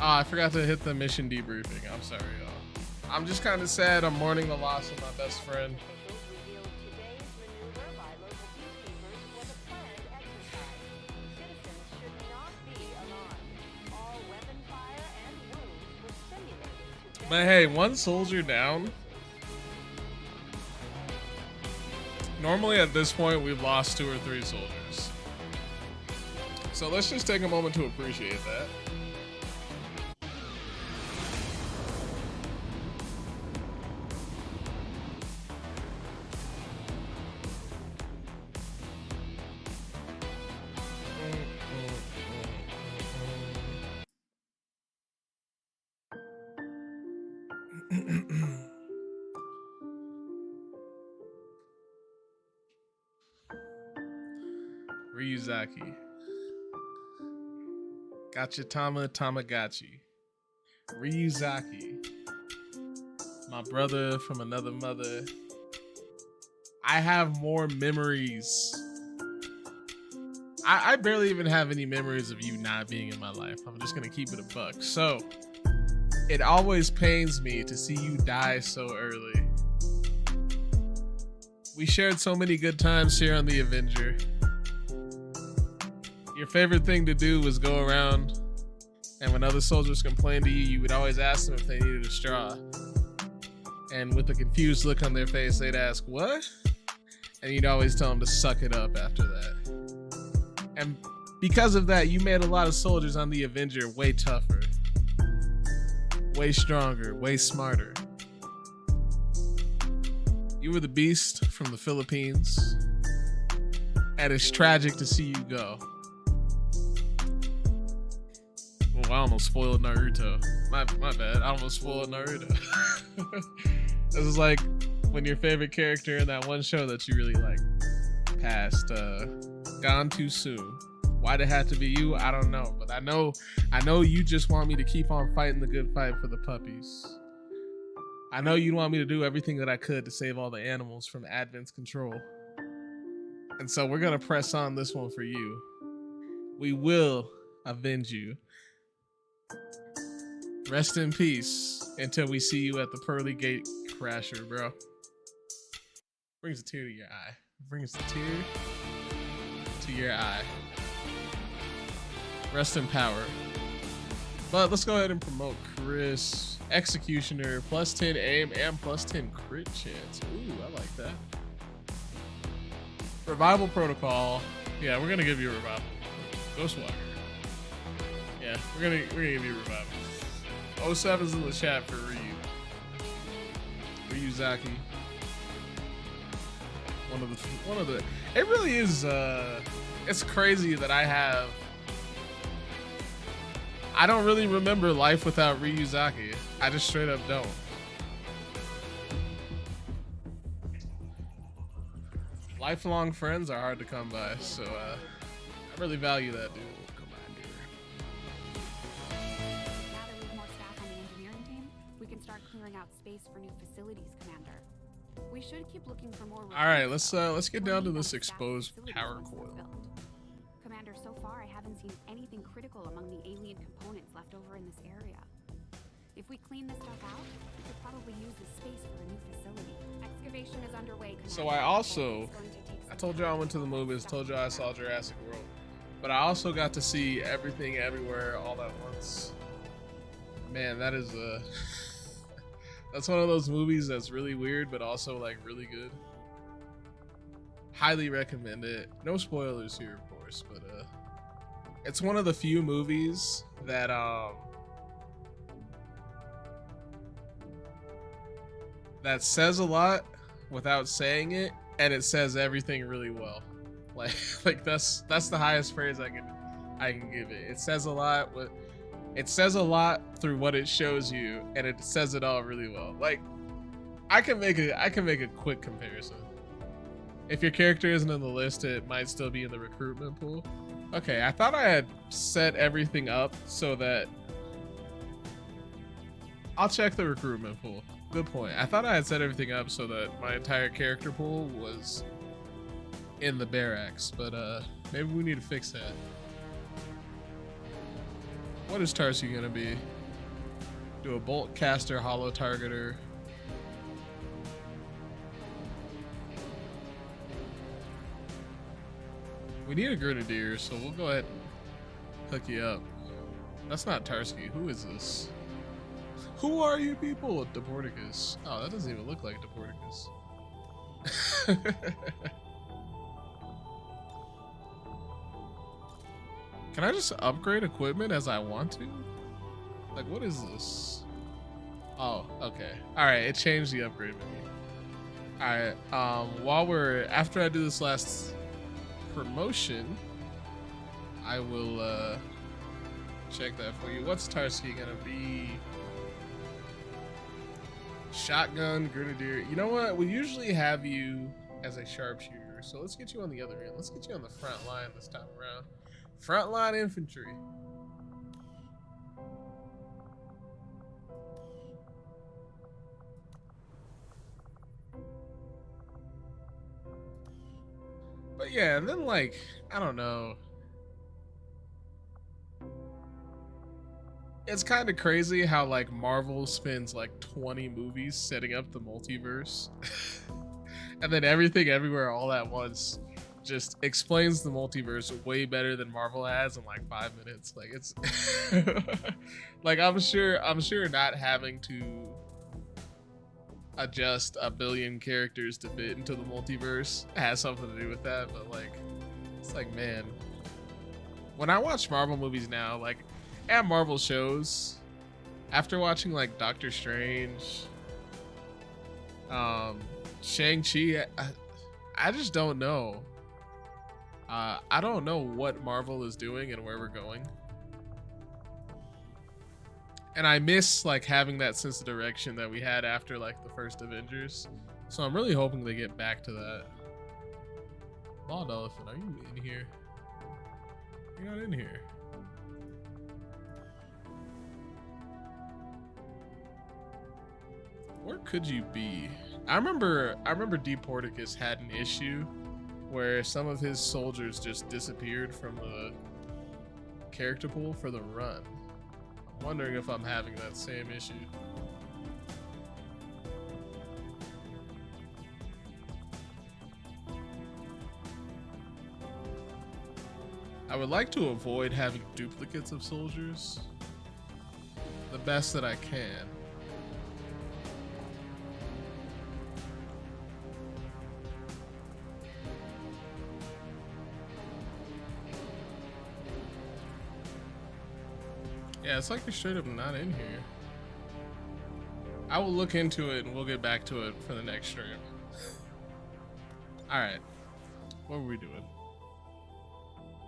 [SPEAKER 1] Oh, I forgot to hit the mission debriefing. I'm sorry, y'all. I'm just kind of sad I'm mourning the loss of my best friend. But hey, one soldier down. Normally at this point, we've lost 2 or 3 soldiers. So let's just take a moment to appreciate that. Ryuzaki. Gotcha Tamagotchi. Ryuzaki. My brother from another mother. I have more memories. I barely even have any memories of you not being in my life. I'm just gonna keep it a buck. So, it always pains me to see you die so early. We shared so many good times here on the Avenger. Your favorite thing to do was go around, and when other soldiers complained to you, you would always ask them if they needed a straw. And with a confused look on their face, they'd ask, "What?" And you'd always tell them to suck it up after that. And because of that, you made a lot of soldiers on the Avenger way tougher, way stronger, way smarter. You were the beast from the Philippines, and it's tragic to see you go. Oh, I almost spoiled Naruto. My bad. I almost spoiled Naruto. This is like when your favorite character in that one show that you really like passed, gone too soon. Why'd it have to be you? I don't know. But I know you just want me to keep on fighting the good fight for the puppies. I know you'd want me to do everything that I could to save all the animals from Advent's control. And so we're gonna press on this one for you. We will avenge you. Rest in peace until we see you at the pearly gate crasher, bro. Brings a tear to your eye. Brings a tear to your eye. Rest in power. But let's go ahead and promote Chris. Executioner, plus 10 aim and plus 10 crit chance. Ooh, I like that. Revival protocol. Yeah, we're gonna give you a revival. Ghostwalker. Yeah, we're gonna give you a revival. 07's in the chat for Ryu. Ryuzaki. One of the it really is it's crazy that I don't really remember life without Ryuzaki. I just straight up don't. Lifelong friends are hard to come by, so I really value that, dude.
[SPEAKER 6] Now that we have more staff on the engineering team, we can start clearing out space for new facilities, Commander. We should keep looking for more.
[SPEAKER 1] All right, let's get down to this exposed power coil.
[SPEAKER 6] Commander, so far I haven't seen anything critical among the alien components left over in this area. If we clean this stuff out, we could probably use this space for a new facility. Excavation is underway, Commander.
[SPEAKER 1] So I told you I went to the movies, told you I saw Jurassic World, but I also got to see Everything Everywhere All at Once. Man, that is that's one of those movies that's really weird, but also like really good. Highly recommend it. No spoilers here, of course, but it's one of the few movies that that says a lot without saying it, and it says everything really well. Like that's the highest praise I can give it. It says a lot. It says a lot through what it shows you, and it says it all really well. Like I can make a quick comparison. If your character isn't in the list, it might still be in the recruitment pool. Okay, I thought I had set everything up so that I'll check the recruitment pool. Good point. I thought I had set everything up so that my entire character pool was in the barracks, but maybe we need to fix that. What is Tarsi gonna be? Do a bolt caster, hollow targeter. We need a grenadier, so we'll go ahead and hook you up. That's not Tarski. Who is this? Who are you people? Deporticus. Oh, that doesn't even look like Deporticus. Can I just upgrade equipment as I want to? Like, what is this? Oh, okay. All right, it changed the upgrade menu. All right. After I do this last promotion, I will check that for you. What's Tarski gonna be? Shotgun, grenadier. You know what? We usually have you as a sharpshooter, so let's get you on the other end. Let's get you on the front line this time around. Frontline infantry. But yeah, and then like, I don't know. It's kind of crazy how like Marvel spends like 20 movies setting up the multiverse. And then Everything Everywhere All at Once just explains the multiverse way better than Marvel has in like 5 minutes. Like it's like I'm sure not having to adjust a billion characters to fit into the multiverse has something to do with that, but like it's like, man, when I watch Marvel movies now, like, and Marvel shows, after watching like Doctor Strange, Shang-Chi, I just don't know. I don't know what Marvel is doing and where we're going. And I miss like having that sense of direction that we had after like the first Avengers. So I'm really hoping they get back to that. Bald Elephant, are you in here? You're not in here. Where could you be? I remember D. Porticus had an issue where some of his soldiers just disappeared from the character pool for the run. I'm wondering if I'm having that same issue. I would like to avoid having duplicates of soldiers the best that I can. Yeah, it's like you're straight up not in here. I will look into it and we'll get back to it for the next stream. Alright. What were we doing?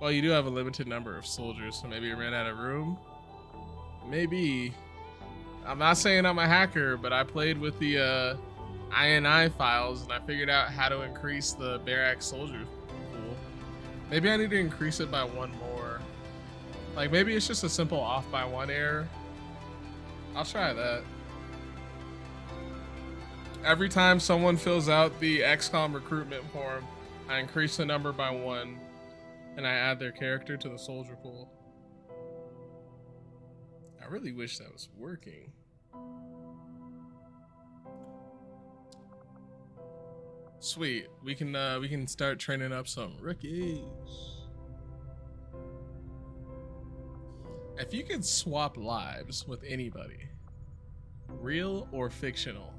[SPEAKER 1] Well, you do have a limited number of soldiers, so maybe you ran out of room. Maybe. I'm not saying I'm a hacker, but I played with the INI files and I figured out how to increase the barracks soldier pool. Maybe I need to increase it by one more. Like maybe it's just a simple off by one error. I'll try that. Every time someone fills out the XCOM recruitment form, I increase the number by one and I add their character to the soldier pool. I really wish that was working. Sweet, we can start training up some rookies. If you could swap lives with anybody, real or fictional,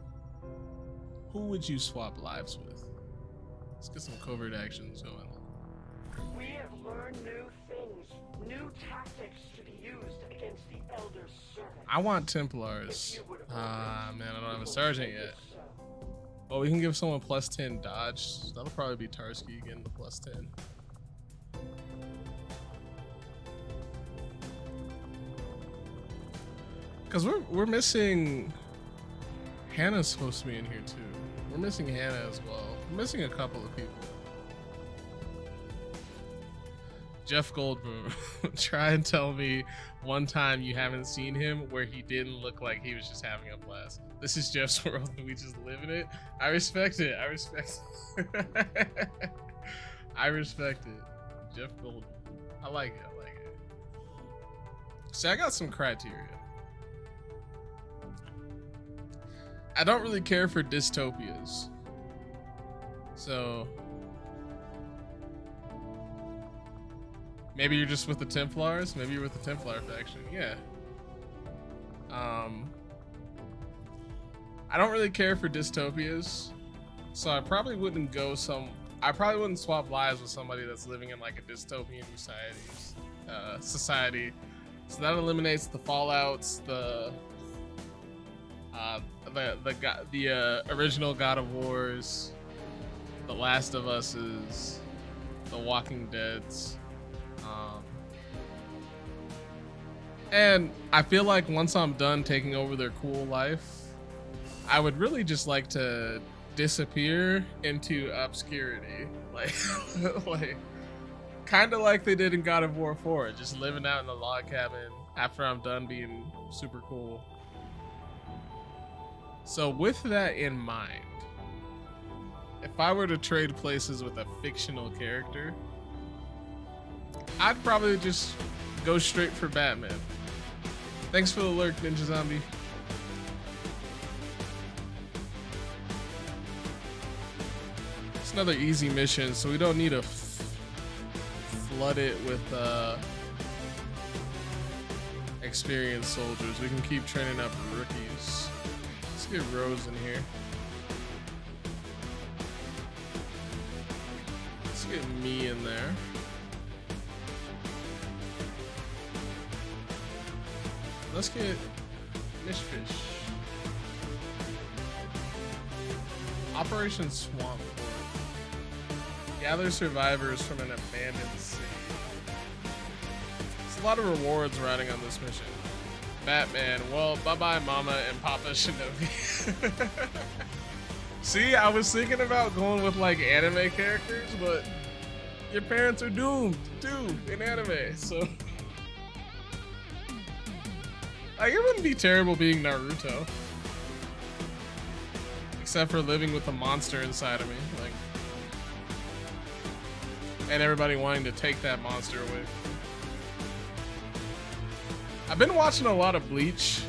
[SPEAKER 1] who would you swap lives with? Let's get some covert actions going.
[SPEAKER 3] We have learned new things, new tactics to be used against the Elder Servants.
[SPEAKER 1] I want Templars. Man, I don't have a sergeant yet. Well, we can give someone plus 10 dodge. That'll probably be Tarski getting the plus 10. Because we're missing... Hannah's supposed to be in here too. We're missing Hannah as well. We're missing a couple of people. Jeff Goldblum, try and tell me one time you haven't seen him where he didn't look like he was just having a blast. This is Jeff's world and we just live in it. I respect it. I respect it. I respect it. Jeff Goldblum. I like it. I like it. See, I got some criteria. I don't really care for dystopias. So maybe you're just with the Templars. Maybe you're with the Templar faction. Yeah. I don't really care for dystopias, so I probably wouldn't go I probably wouldn't swap lives with somebody that's living in like a dystopian society. So that eliminates the Fallouts, the original God of Wars, the Last of Us's, the Walking Dead's. And I feel like once I'm done taking over their cool life, I would really just like to disappear into obscurity, like kind of like they did in God of War 4, just living out in a log cabin after I'm done being super cool. So with that in mind, if I were to trade places with a fictional character, I'd probably just go straight for Batman. Thanks for the lurk, Ninja Zombie. It's another easy mission, so we don't need to flood it with experienced soldiers. We can keep training up rookies. Let's get Rose in here. Let's get me in there. Let's get Mishfish. Operation Swamp Fort. Gather survivors from an abandoned city. There's a lot of rewards riding on this mission. Batman, well, bye-bye Mama and Papa Shinobi. See, I was thinking about going with like anime characters, but your parents are doomed too in anime, so... Like, it wouldn't be terrible being Naruto. except for living with the monster inside of me, like, and everybody wanting to take that monster away from me. I've been watching a lot of Bleach.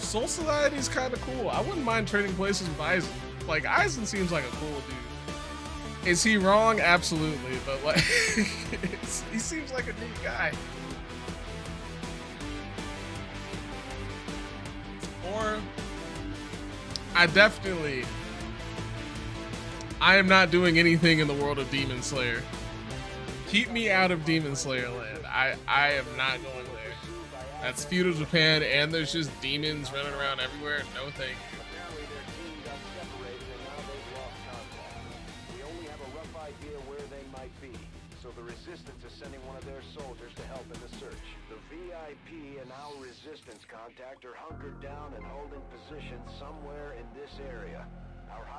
[SPEAKER 1] Soul Society's kind of cool. I wouldn't mind trading places with Aizen. Like, Aizen seems like a cool dude. Is he wrong? Absolutely, but like, he seems like a neat guy. Or, I am not doing anything in the world of Demon Slayer. Keep me out of Demon Slayer land. I am not going there. That's feudal Japan, and there's just demons running around everywhere. No thank you.
[SPEAKER 4] Apparently their team got separated and now they've lost contact. We only have a rough idea where they might be, so the Resistance is sending one of their soldiers to help in the search. The VIP and our Resistance contact are hunkered down and holding position somewhere in this area.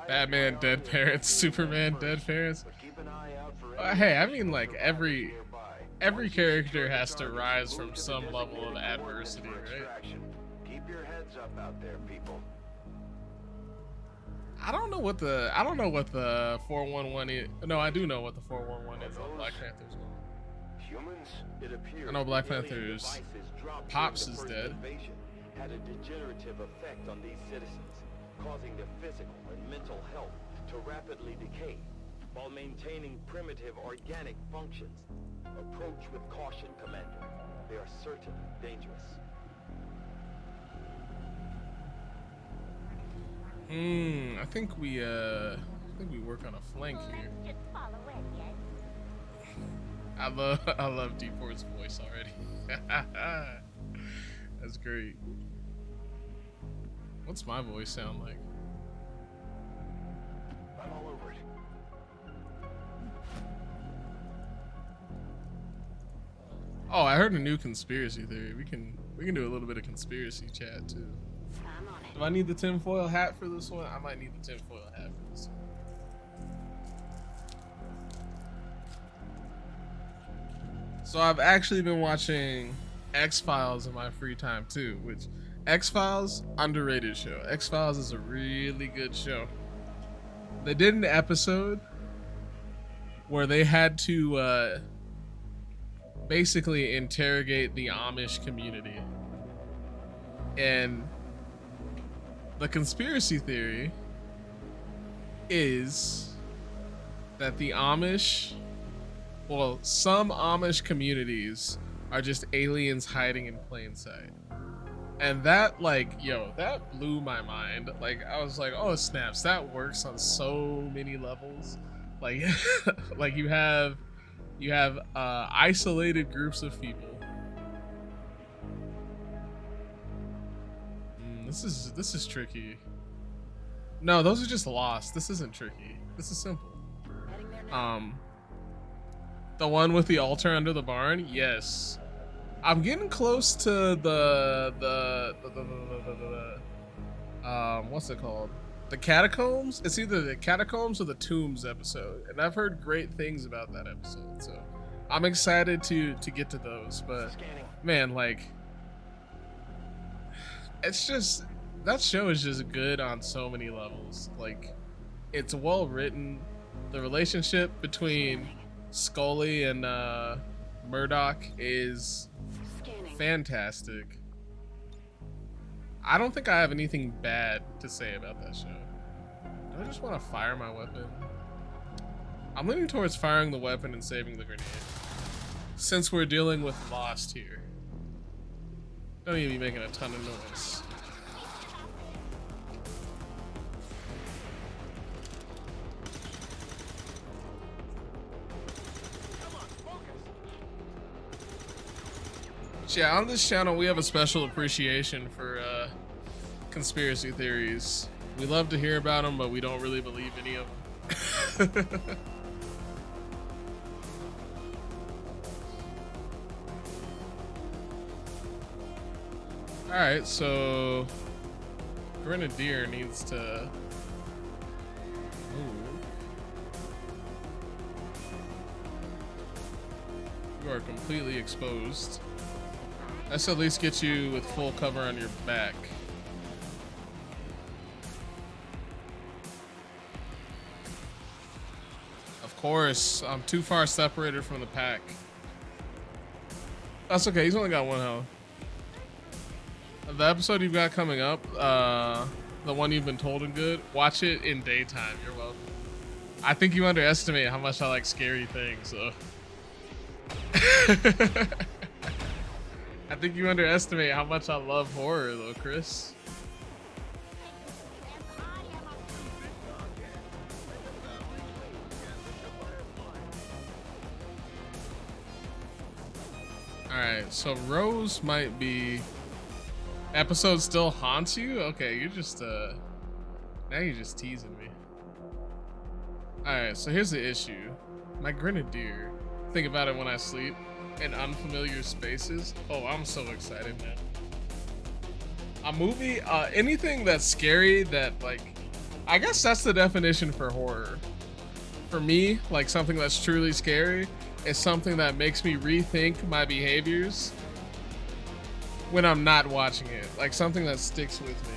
[SPEAKER 1] Batman, dead parents. Superman, dead parents.
[SPEAKER 4] But keep an eye out for
[SPEAKER 1] Hey, I mean, like, every character has to rise from some level of adversity, right?
[SPEAKER 4] Keep your heads up out there, people.
[SPEAKER 1] I don't know what the 411 is. No, I do know what the 411 is on Black Panther's.
[SPEAKER 4] Humans, it appears
[SPEAKER 1] I know Black Panther's Pops is dead.
[SPEAKER 8] Had a degenerative effect on these citizens, causing their physical and mental health to rapidly decay while maintaining primitive organic functions. Approach with caution, Commander. They are certainly dangerous.
[SPEAKER 1] I think we work on a flank here. I love D4's voice already. That's great. What's my voice sound like?
[SPEAKER 4] I'm all over it.
[SPEAKER 1] Oh, I heard a new conspiracy theory. We can do a little bit of conspiracy chat too. Do I need the tinfoil hat for this one? I might need the tinfoil hat for this one. So I've actually been watching X-Files in my free time too, which X-Files, underrated show. X-Files is a really good show. They did an episode where they had to basically interrogate the Amish community. And the conspiracy theory is that the Amish, well, some Amish communities are just aliens hiding in plain sight. And that, like, yo, that blew my mind. Like, I was like, oh snaps, that works on so many levels. Like, like you have isolated groups of people. This is tricky. No, those are just lost. This isn't tricky. This is simple. The one with the altar under the barn? Yes. I'm getting close to the what's it called? The catacombs? It's either the catacombs or the tombs episode. And I've heard great things about that episode. So I'm excited to get to those. But man, like, it's just, that show is just good on so many levels. Like, it's well written. The relationship between Scully and Murdoch is fantastic. I don't think I have anything bad to say about that show. Do I just want to fire my weapon? I'm leaning towards firing the weapon and saving the grenade, since we're dealing with Lost here. Don't need to be making a ton of noise. Yeah, on this channel we have a special appreciation for conspiracy theories. We love to hear about them, but we don't really believe any of them. Alright, so Grenadier needs to move. You are completely exposed. Let's at least get you with full cover on your back. course, I'm too far separated from the pack. That's okay, he's only got 1 health. The episode you've got coming up, the one you've been told and good, watch it in daytime. You're welcome. I think you underestimate how much I like scary things, so. I think you underestimate how much I love horror though, Chris. Alright, so Rose might be... Episode still haunts you? Okay, you're just, now you're just teasing me. Alright, so here's the issue. My grenadier, think about it when I sleep, in unfamiliar spaces. Oh, I'm so excited, man. A movie, anything that's scary that, like, I guess that's the definition for horror. For me, like, something that's truly scary is something that makes me rethink my behaviors when I'm not watching it. Like, something that sticks with me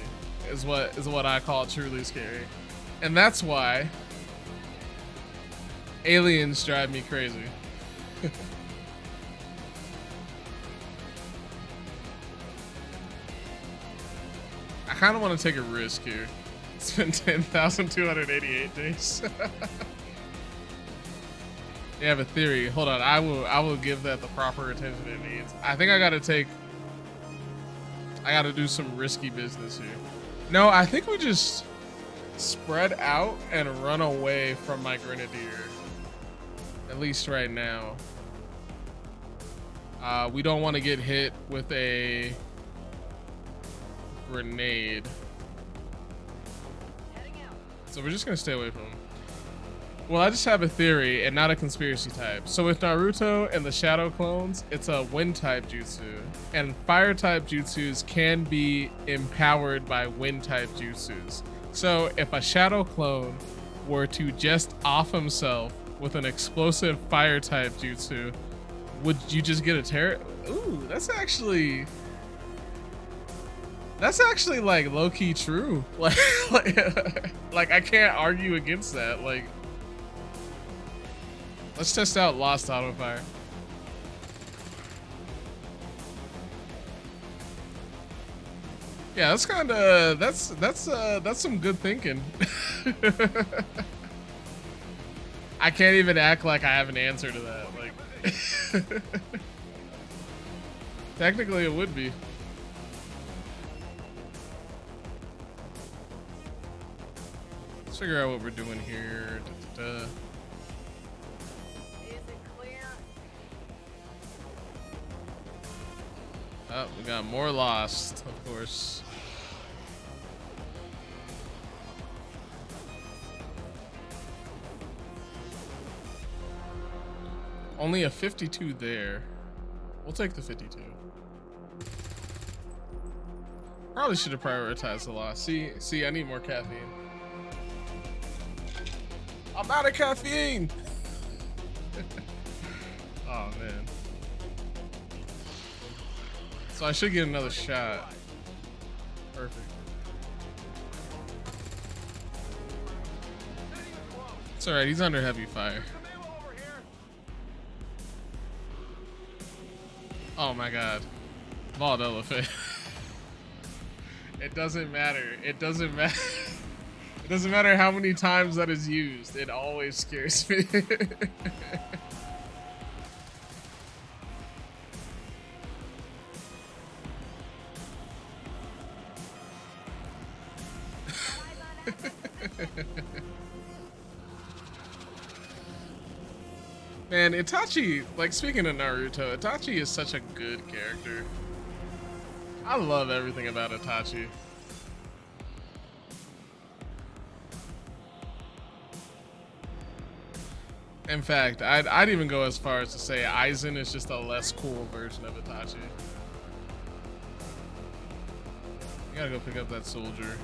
[SPEAKER 1] is what I call truly scary. And that's why aliens drive me crazy. I kind of want to take a risk here. It's been 10,288 days. You have a theory. Hold on, I will give that the proper attention it needs. I think I gotta do some risky business here. No, I think we just spread out and run away from my grenadier. At least right now. We don't want to get hit with a grenade. So we're just gonna stay away from him. Well, I just have a theory and not a conspiracy type. So with Naruto and the Shadow clones, it's a wind type jutsu. And fire type jutsus can be empowered by wind type jutsus. So if a Shadow clone were to just off himself with an explosive fire type jutsu, would you just get a terror? Ooh, that's actually like low-key true. Like I can't argue against that. Like, let's test out Lost Auto Fire. Yeah, that's kinda that's some good thinking. I can't even act like I have an answer to that. Like, technically it would be. Let's figure out what we're doing here.
[SPEAKER 3] Is it clear?
[SPEAKER 1] Oh, we got more Lost, of course. Only a 52 there. We'll take the 52. Probably should have prioritized the Lost. See, I need more caffeine. I'm out of caffeine. Oh man. So I should get another shot. Perfect. It's alright, he's under heavy fire. Oh my god. Bald elephant. It doesn't matter. It doesn't matter. It doesn't matter how many times that is used. It always scares me. Man, Itachi, like, speaking of Naruto, Itachi is such a good character. I love everything about Itachi. In fact, I'd even go as far as to say Aizen is just a less cool version of Itachi. You gotta go pick up that soldier.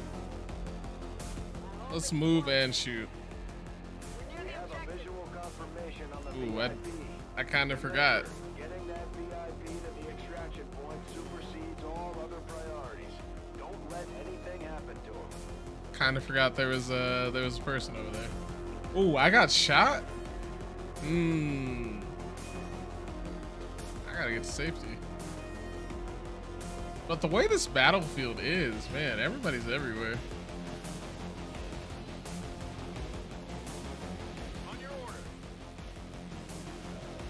[SPEAKER 1] Let's move and shoot. Ooh, I kind of forgot.
[SPEAKER 4] Getting that VIP to the extraction point supersedes all other priorities. Don't let anything happen to him.
[SPEAKER 1] Kind of forgot there was a person over there. Ooh, I got shot. I gotta get to safety. But the way this battlefield is, man, everybody's everywhere.
[SPEAKER 7] On your order.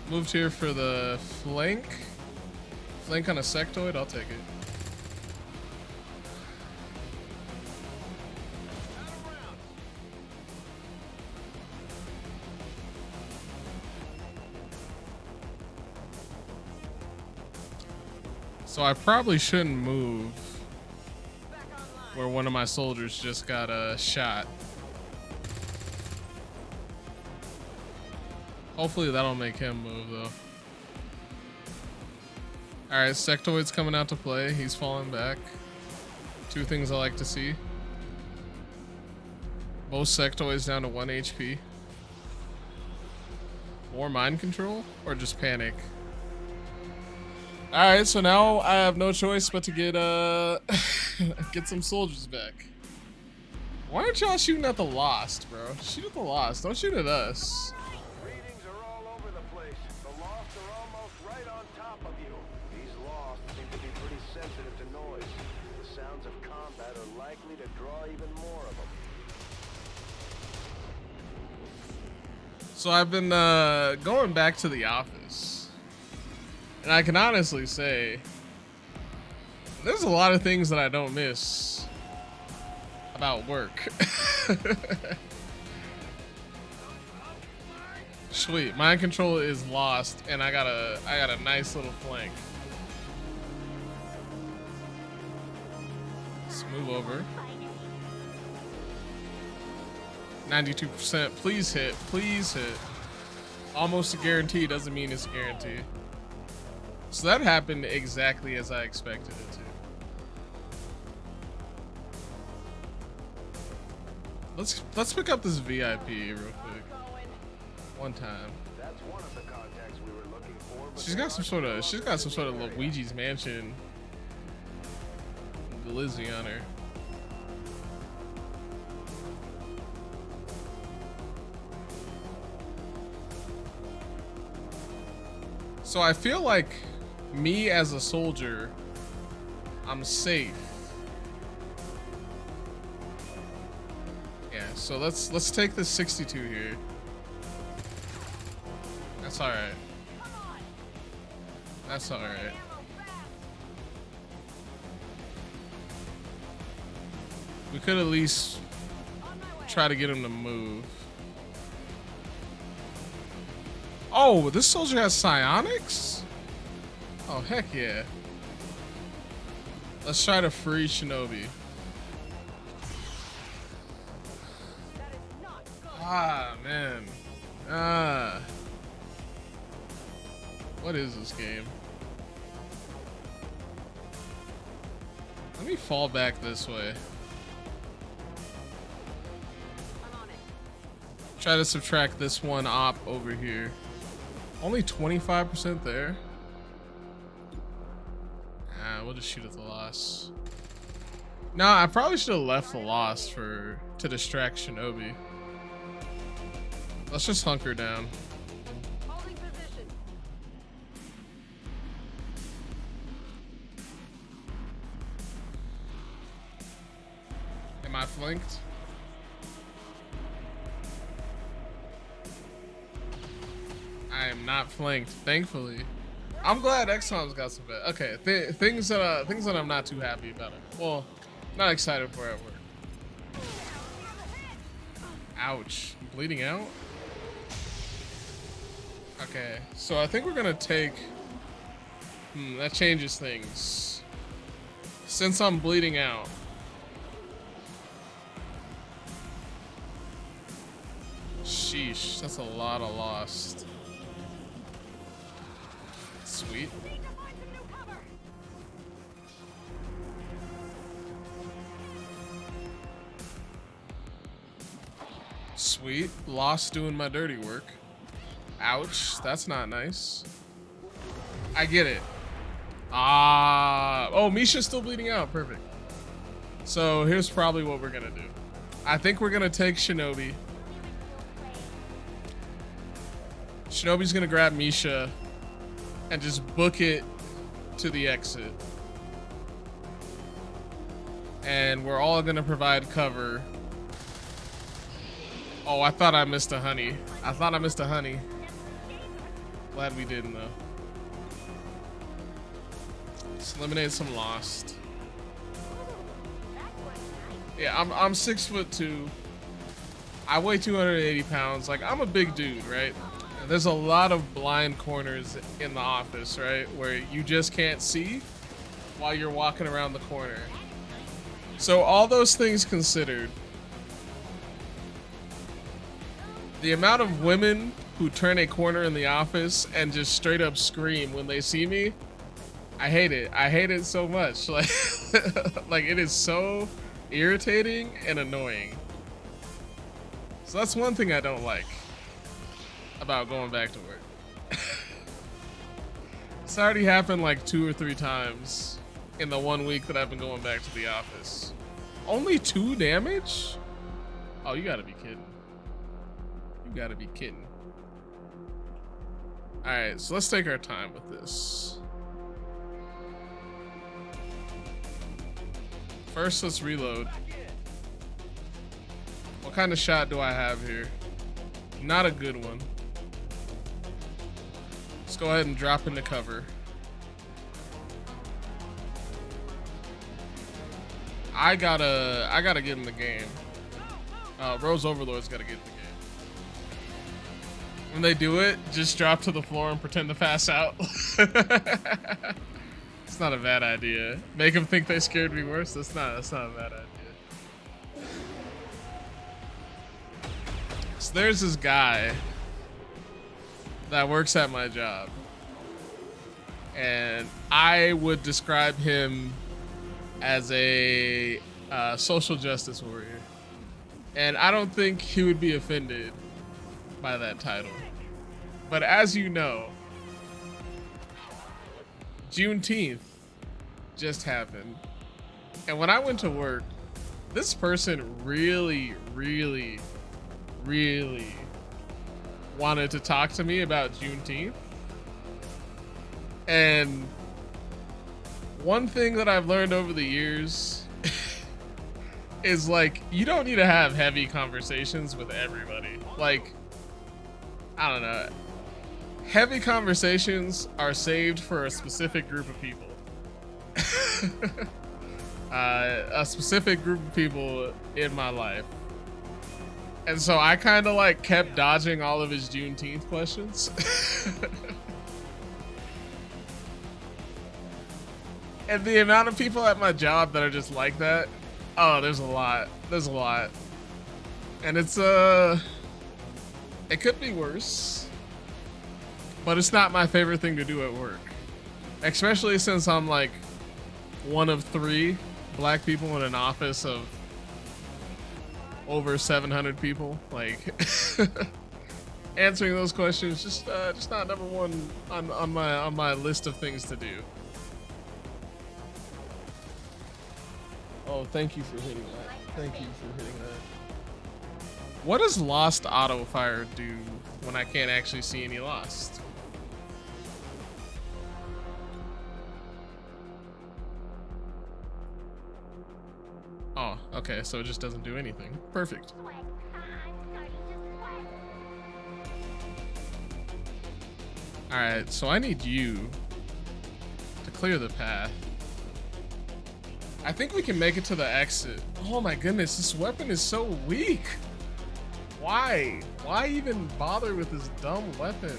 [SPEAKER 1] Moved here for the flank. Flank on a sectoid, I'll take it.
[SPEAKER 7] Out of rounds.
[SPEAKER 1] So I probably shouldn't move
[SPEAKER 7] Back online.
[SPEAKER 1] where one of my soldiers just got shot. Hopefully that'll make him move though. Alright, sectoid's coming out to play. He's falling back. Two things I like to see. Both sectoids down to 1 HP. More mind control or just panic? Alright, so now I have no choice but to get get some soldiers back. Why aren't y'all shooting at the Lost, bro? Shoot at the Lost, don't shoot at us.
[SPEAKER 4] Readings are all over the place. The Lost are almost right on top of you. These Lost seem to be pretty sensitive to noise. The sounds of combat are likely to draw even more of them.
[SPEAKER 1] So I've been going back to the office. And I can honestly say, there's a lot of things that I don't miss about work. Sweet, mind control is lost, and I got a nice little flank. Let's move over. 92%. Please hit. Please hit. Almost a guarantee doesn't mean it's a guarantee. So that happened exactly as I expected it to. Let's pick up this VIP real quick. One time.
[SPEAKER 4] That's one of the contacts we were looking for. But
[SPEAKER 1] She's got some sort of Luigi's Mansion glizzy on her. So I feel like me as a soldier, I'm safe. Yeah, so let's take this 62 here. That's all right. That's all right. We could at least try to get him to move. Oh, this soldier has psionics? Oh, heck yeah. Let's try to free Shinobi. Ah, man. Ah. What is this game? Let me fall back this way. Try to subtract this one op over here. Only 25% there. Ah, we'll just shoot at the Lost. Nah, I probably should have left the Lost to distract Shinobi. Let's just hunker down.
[SPEAKER 3] Holding position.
[SPEAKER 1] Am I flanked? I am not flanked, thankfully. I'm glad XCOM's got some bad. Okay, things that I'm not too happy about it. Well, not excited for at work. Ouch, I'm bleeding out. Okay, so I think we're gonna take. That changes things. Since I'm bleeding out. Sheesh, that's a lot of Lost. Sweet. Sweet. Lost doing my dirty work. Ouch. That's not nice. I get it. Oh, Misha's still bleeding out. Perfect. So here's probably what we're gonna do. I think we're gonna take Shinobi. Shinobi's gonna grab Misha and just book it to the exit. And we're all gonna provide cover. Oh, I thought I missed a honey. I thought I missed a honey. Glad we didn't though. Let's eliminate some lost. Yeah, I'm 6'2". I weigh 280 pounds. Like, I'm a big dude, right? And there's a lot of blind corners in the office, right? Where you just can't see while you're walking around the corner. So all those things considered, the amount of women who turn a corner in the office and just straight up scream when they see me, I hate it. I hate it so much. Like, like it is so irritating and annoying. So that's one thing I don't like about going back to work. It's already happened like 2 or 3 times in the 1 week that I've been going back to the office. Only 2 damage? Oh, you gotta be kidding. You gotta be kidding. Alright, so let's take our time with this. First, let's reload. What kind of shot do I have here? Not a good one. Let's go ahead and drop into cover. I gotta get in the game. Rose Overlord's gotta get in the game. When they do it, just drop to the floor and pretend to pass out. It's not a bad idea. Make them think they scared me worse. That's not a bad idea. So there's this guy that works at my job, and I would describe him as a social justice warrior, and I don't think he would be offended by that title. But as you know, Juneteenth just happened, and when I went to work, this person really wanted to talk to me about Juneteenth. And one thing that I've learned over the years is, like, you don't need to have heavy conversations with everybody. Like, I don't know. Heavy conversations are saved for a specific group of people. A specific group of people in my life. And so I kind of like kept dodging all of his Juneteenth questions. And the amount of people at my job that are just like that, oh, there's a lot. There's a lot. And it's, it could be worse. But it's not my favorite thing to do at work. Especially since I'm like one of 3 black people in an office of over 700 people. Like, answering those questions just not number one on my list of things to do. Oh, thank you for hitting that. Thank you for hitting that. What does Lost auto fire do when I can't actually see any Lost? Oh, okay, so it just doesn't do anything. Perfect. Alright, so I need you to clear the path. I think we can make it to the exit. Oh my goodness, this weapon is so weak. Why? Why even bother with this dumb weapon?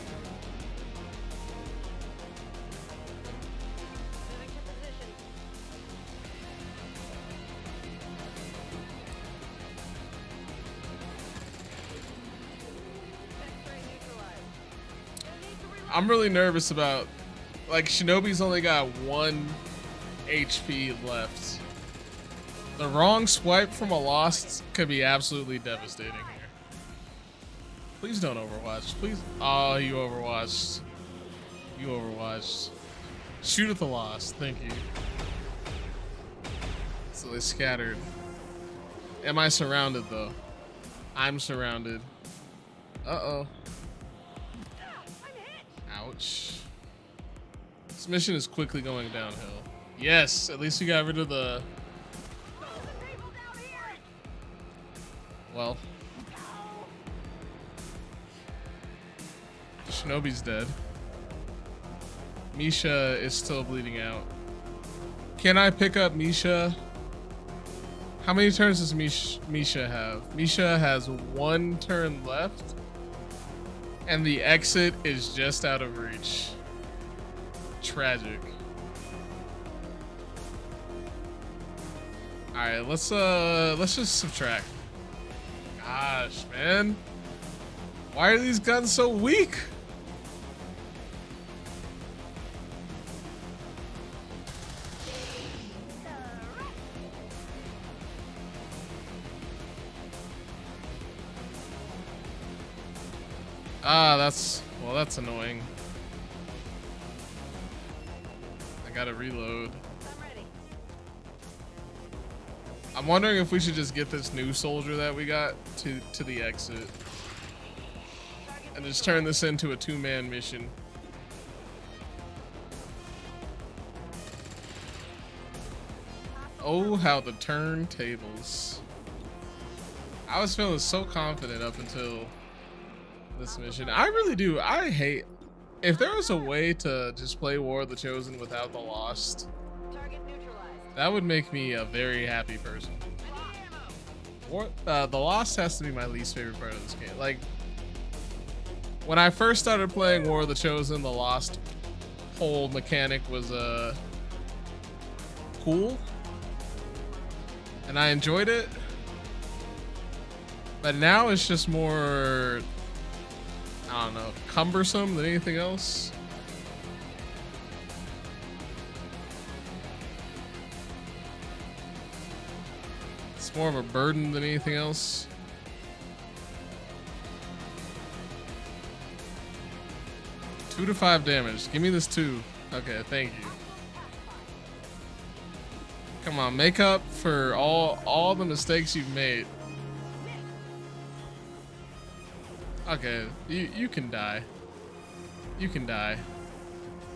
[SPEAKER 1] I'm really nervous about, like, Shinobi's only got 1 HP left. The wrong swipe from a Lost could be absolutely devastating here. Please don't overwatch. Please. Oh, you overwatched. You overwatched. Shoot at the Lost. Thank you. So they scattered. Am I surrounded though? I'm surrounded. Uh-oh. Ouch. This mission is quickly going downhill. Yes, at least we got rid of the... Well. Shinobi's dead. Misha is still bleeding out. Can I pick up Misha? How many turns does Misha have? Misha has 1 turn left. And the exit is just out of reach. Tragic. Alright, let's just subtract. Gosh, man. Why are these guns so weak? That's annoying. I gotta reload. I'm wondering if we should just get this new soldier that we got to the exit. And just turn this into a 2-man mission. Oh, how the turntables. I was feeling so confident up until this mission. I really do. I hate... If there was a way to just play War of the Chosen without the Lost, that would make me a very happy person. The Lost has to be my least favorite part of this game. Like, when I first started playing War of the Chosen, the Lost whole mechanic was cool, and I enjoyed it. But now it's just more, I don't know, cumbersome than anything else. It's more of a burden than anything else. Two to 5 damage. Give me this 2. Okay, thank you. Come on, make up for all the mistakes you've made. Okay, you can die. You can die.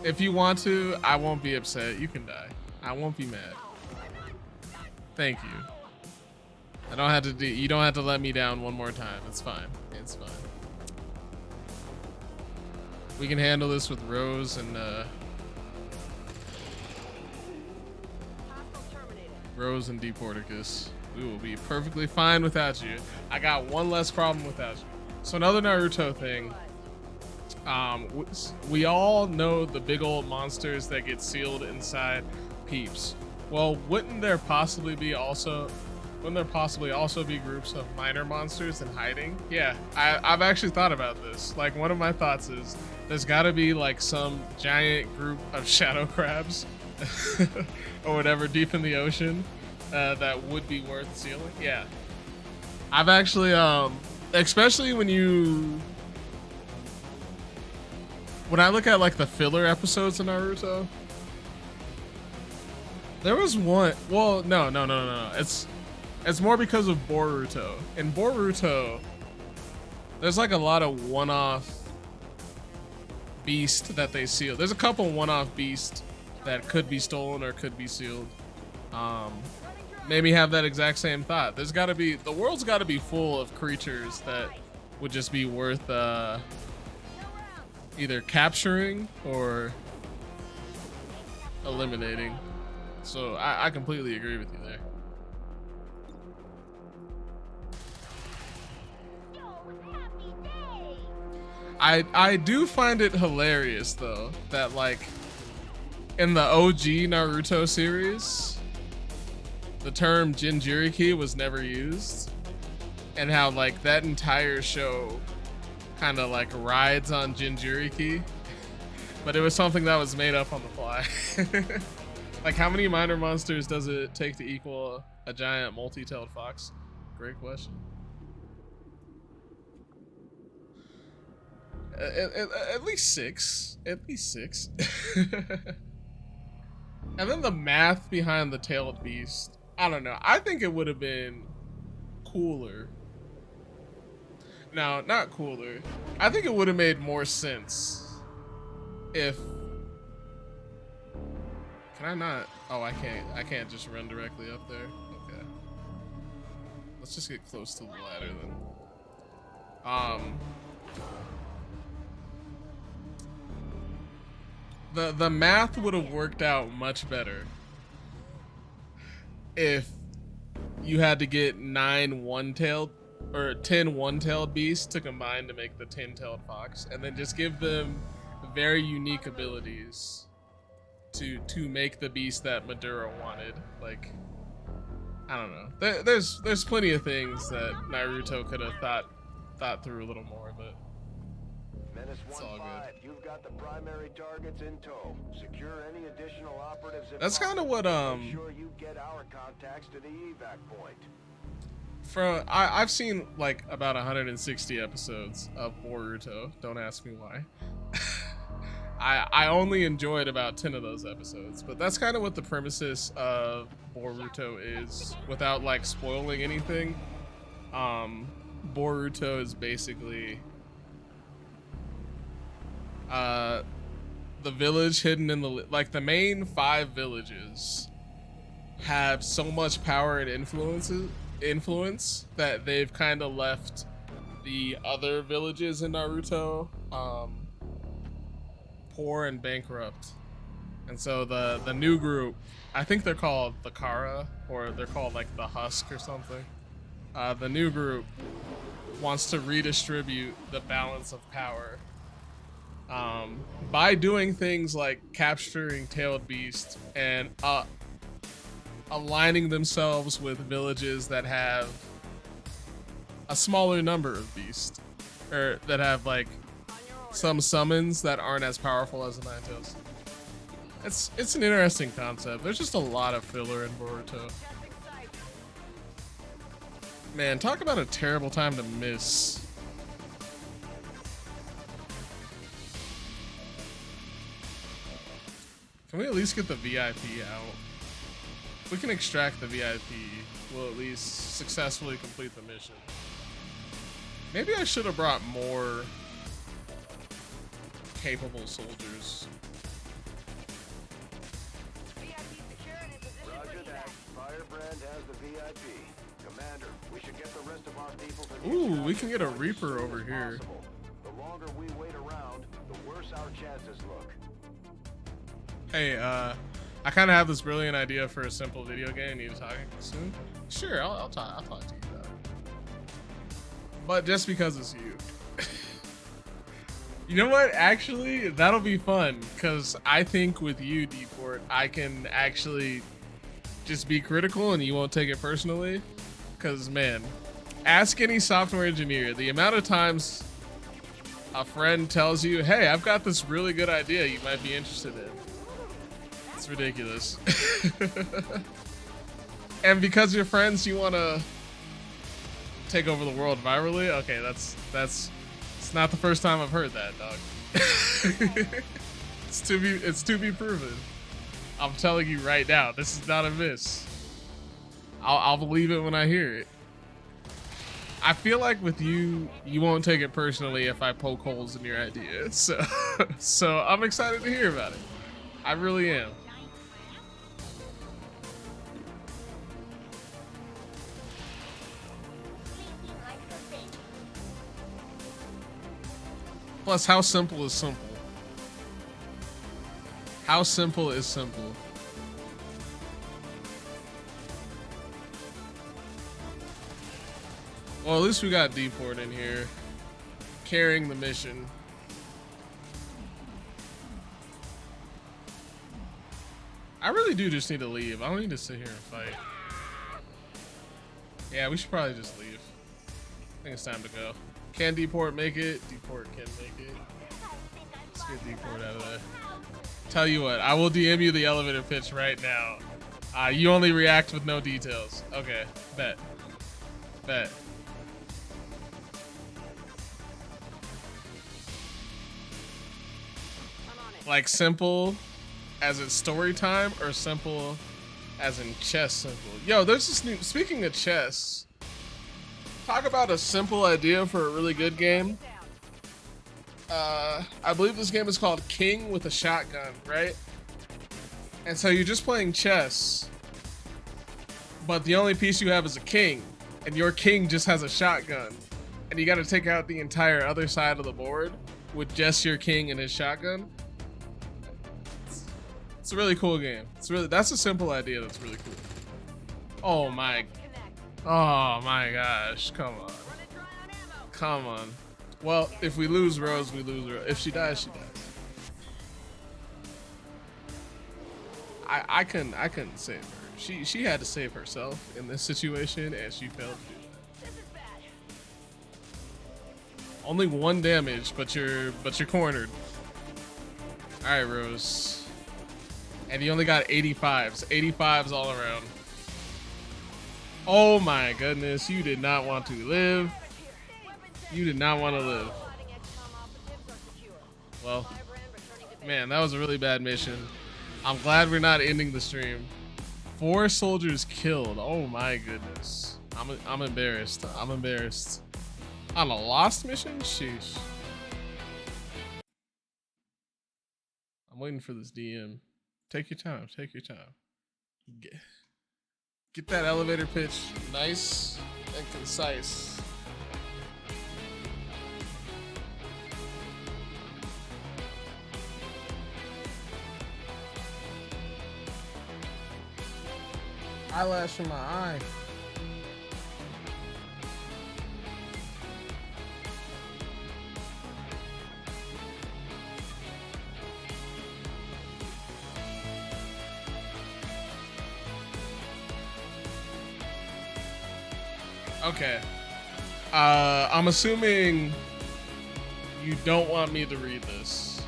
[SPEAKER 1] If you want to, I won't be upset. You can die. I won't be mad. Thank you. I don't have to you don't have to let me down one more time. It's fine. It's fine. We can handle this with Rose and Deporticus. We will be perfectly fine without you. I got one less problem without you. So another Naruto thing. We all know the big old monsters that get sealed inside peeps. Well, wouldn't there possibly also be groups of minor monsters in hiding? Yeah, I've actually thought about this. Like, one of my thoughts is there's got to be like some giant group of shadow crabs or whatever deep in the ocean that would be worth sealing. Yeah, I've actually especially when I look at like the filler episodes of Naruto, there was one. Well, no. It's more because of Boruto. In Boruto, there's like a lot of one-off beast that they seal. There's a couple one-off beasts that could be stolen or could be sealed. Maybe have that exact same thought. The world's gotta be full of creatures that would just be worth either capturing or eliminating. So I completely agree with you there. I do find it hilarious though that like in the OG Naruto series, the term Jinchuriki was never used, and how like that entire show kind of like rides on Jinchuriki, but it was something that was made up on the fly. Like, how many minor monsters does it take to equal a giant multi-tailed fox? Great question. At least 6. At least 6. And then the math behind the tailed beast. I don't know. I think it would have been cooler. No, not cooler. I think it would have made more sense if can I not? Oh, I can't. I can't just run directly up there. Okay. Let's just get close to the ladder then. The math would have worked out much better if you had to get 9 one-tailed or 10 one-tailed beasts to combine to make the 10-tailed fox, and then just give them very unique abilities to make the beast that Maduro wanted. Like, I don't know. There's plenty of things that Naruto could have thought through a little more, but
[SPEAKER 4] Menace
[SPEAKER 1] it's all
[SPEAKER 4] 1-5,
[SPEAKER 1] good.
[SPEAKER 4] you've got the primary targets in tow. Secure any additional operatives if
[SPEAKER 1] That's kind of
[SPEAKER 4] possible.
[SPEAKER 1] what
[SPEAKER 4] Make sure you get our contacts to the evac point.
[SPEAKER 1] I've seen like about 160 episodes of Boruto. Don't ask me why. I only enjoyed about 10 of those episodes, but that's kind of what the premises of Boruto is, without like spoiling anything. Boruto is basically the village hidden in the like the main 5 villages have so much power and influence that they've kind of left the other villages in Naruto poor and bankrupt. And so the new group, I think they're called the Kara, or they're called like the Husk or something. The new group wants to redistribute the balance of power by doing things like capturing tailed beasts and aligning themselves with villages that have a smaller number of beasts, or that have like some summons that aren't as powerful as the Nine Tails. It's an interesting concept. There's just a lot of filler in Boruto. Man, talk about a terrible time to miss. Can we at least get the VIP out? If we can extract the VIP, we'll at least successfully complete the mission. Maybe I should have brought more capable soldiers.
[SPEAKER 4] Roger that. Firebrand has the VIP. Commander, we should get the rest of our people to
[SPEAKER 1] Ooh, we can get a Reaper over
[SPEAKER 4] as
[SPEAKER 1] here.
[SPEAKER 4] possible. The longer we wait around, the worse our chances look.
[SPEAKER 1] Hey, I kind of have this brilliant idea for a simple video game. Need to talk soon? Sure, I'll talk to you about it. But just because it's you. You know what? Actually, that'll be fun, because I think with you, Deport, I can actually just be critical and you won't take it personally. Because, man, ask any software engineer, the amount of times a friend tells you, hey, I've got this really good idea you might be interested in. It's ridiculous. And because you're friends, you want to take over the world virally? Okay, that's it's not the first time I've heard that, dog. It's to be proven. I'm telling you right now, this is not a miss. I'll believe it when I hear it. I feel like with you, you won't take it personally if I poke holes in your idea. So I'm excited to hear about it. I really am. Plus, how simple is simple? How simple is simple? Well, at least we got Deport in here, carrying the mission. I really do just need to leave. I don't need to sit here and fight. Yeah, we should probably just leave. I think it's time to go. Can Deport make it? Deport can make it. Let's get Deport out of there. Tell you what, I will DM you the elevator pitch right now. You only react with no details. Okay, bet. Bet. Like simple as in story time, or simple as in chess simple? Yo, there's this new, speaking of chess, talk about a simple idea for a really good game. I believe this game is called King with a Shotgun, right? And so you're just playing chess, but the only piece you have is a king, and your king just has a shotgun, and you got to take out the entire other side of the board with just your king and his shotgun. It's a really cool game. That's a simple idea that's really cool. Oh my gosh, come on. Come on. Well, if we lose Rose, we lose Rose. If she dies, she dies. I couldn't save her. She had to save herself in this situation, and she failed to do that. Only 1 damage, but you're cornered. All right, Rose. And you only got 85s. 85s all around. Oh my goodness, you did not want to live. You did not want to live. Well, man, that was a really bad mission. I'm glad we're not ending the stream. 4 soldiers killed. Oh my goodness. I'm embarrassed. I'm embarrassed. On a lost mission? Sheesh. I'm waiting for this DM. Take your time. Take your time. Get that elevator pitch nice and concise. Eyelash in my eye. Okay. I'm assuming you don't want me to read this,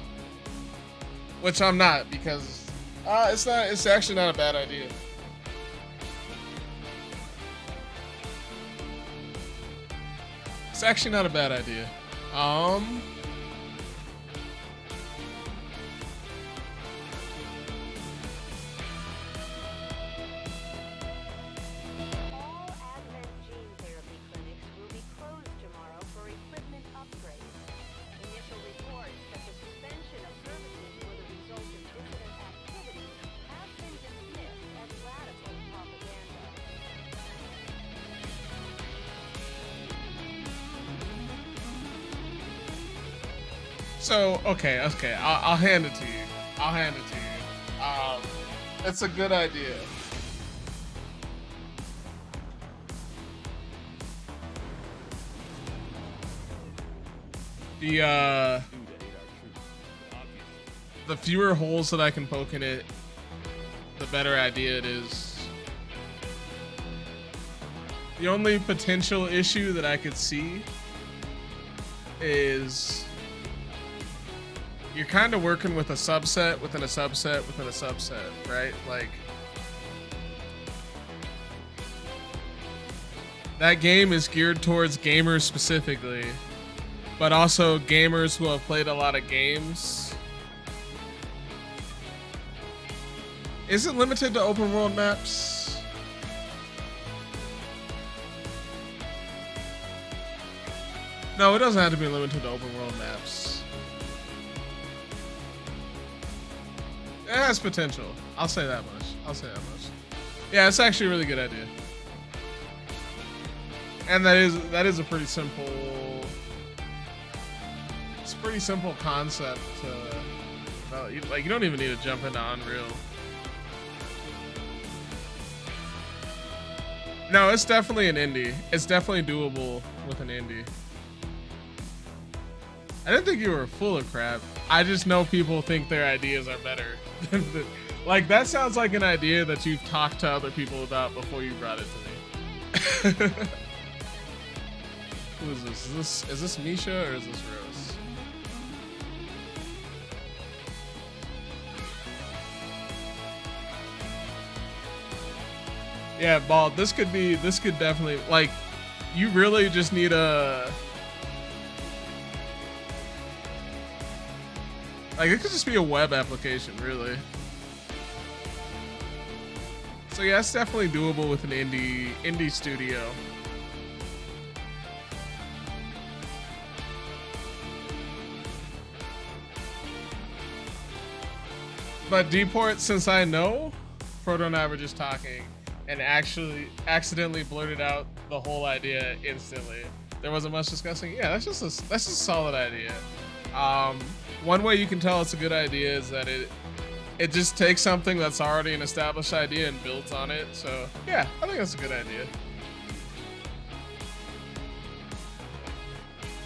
[SPEAKER 1] which I'm not, because it's actually not a bad idea. It's actually not a bad idea. So, okay, I'll hand it to you. I'll hand it to you. It's a good idea. The fewer holes that I can poke in it, the better idea it is. The only potential issue that I could see is you're kind of working with a subset within a subset within a subset, right? Like, that game is geared towards gamers specifically, but also gamers who have played a lot of games. Is it limited to open world maps? No, it doesn't have to be limited to open world maps. It has potential. I'll say that much. Yeah, it's actually a really good idea. And that is a pretty simple. It's a pretty simple concept. Like, you don't even need to jump into Unreal. No, it's definitely an indie. It's definitely doable with an indie. I didn't think you were full of crap. I just know people think their ideas are better. Like, that sounds like an idea that you've talked to other people about before you brought it to me. Who is this? Is this Misha or is this Rose? Yeah, Bald, this could definitely, like, you really just need a, like, it could just be a web application, really. So yeah, it's definitely doable with an indie studio. But Deport, since I know, Proto and I were just talking and actually accidentally blurted out the whole idea instantly. There wasn't much discussing. Yeah, that's just a solid idea. One way you can tell it's a good idea is that it just takes something that's already an established idea and builds on it. So yeah, I think that's a good idea.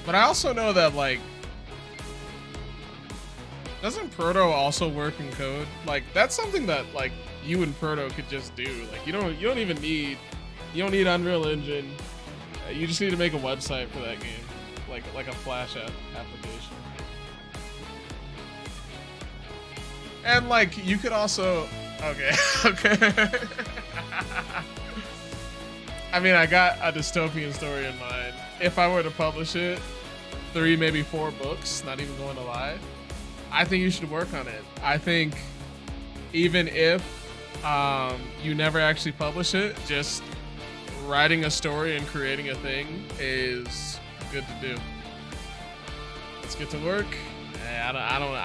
[SPEAKER 1] But I also know that, like, doesn't Proto also work in code? Like, that's something that, like, you and Proto could just do. Like, you don't need Unreal Engine. You just need to make a website for that game, like a Flash application. And like, you could also, okay. I mean, I got a dystopian story in mind. If I were to publish it, 3, maybe 4 books, not even going to lie, I think you should work on it. I think even if you never actually publish it, just writing a story and creating a thing is good to do. Let's get to work. I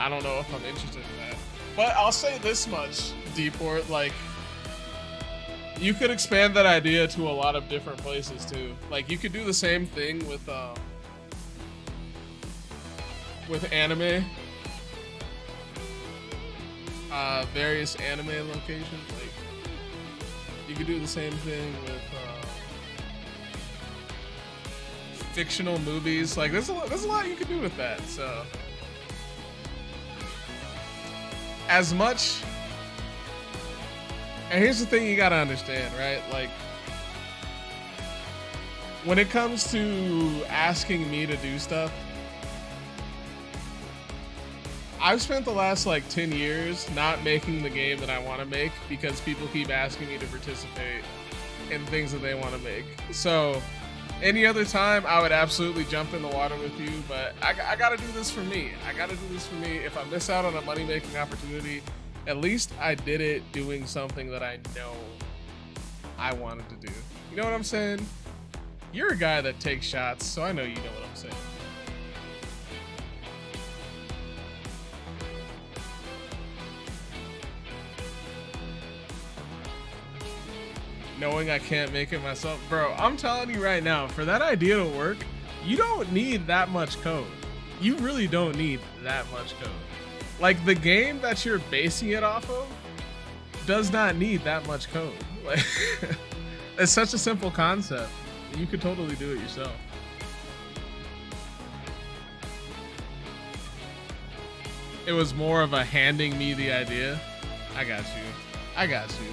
[SPEAKER 1] don't know if I'm interested in that. But I'll say this much, Deport, like, you could expand that idea to a lot of different places too. Like, you could do the same thing with anime. Various anime locations. Like, you could do the same thing with fictional movies. Like, there's a lot you could do with that. So, as much. And here's the thing you gotta understand, right? Like, when it comes to asking me to do stuff, I've spent the last like 10 years not making the game that I want to make because people keep asking me to participate in things that they want to make. So any other time I would absolutely jump in the water with you, but I gotta do this for me. I gotta do this for me. If I miss out on a money-making opportunity, at least I did it doing something that I know I wanted to do. You know what I'm saying? You're a guy that takes shots, so I know you know what I'm saying. Knowing I can't make it myself. Bro, I'm telling you right now, for that idea to work, you don't need that much code. You really don't need that much code. Like, the game that you're basing it off of does not need that much code. Like, it's such a simple concept. You could totally do it yourself. It was more of a handing me the idea. I got you. I got you.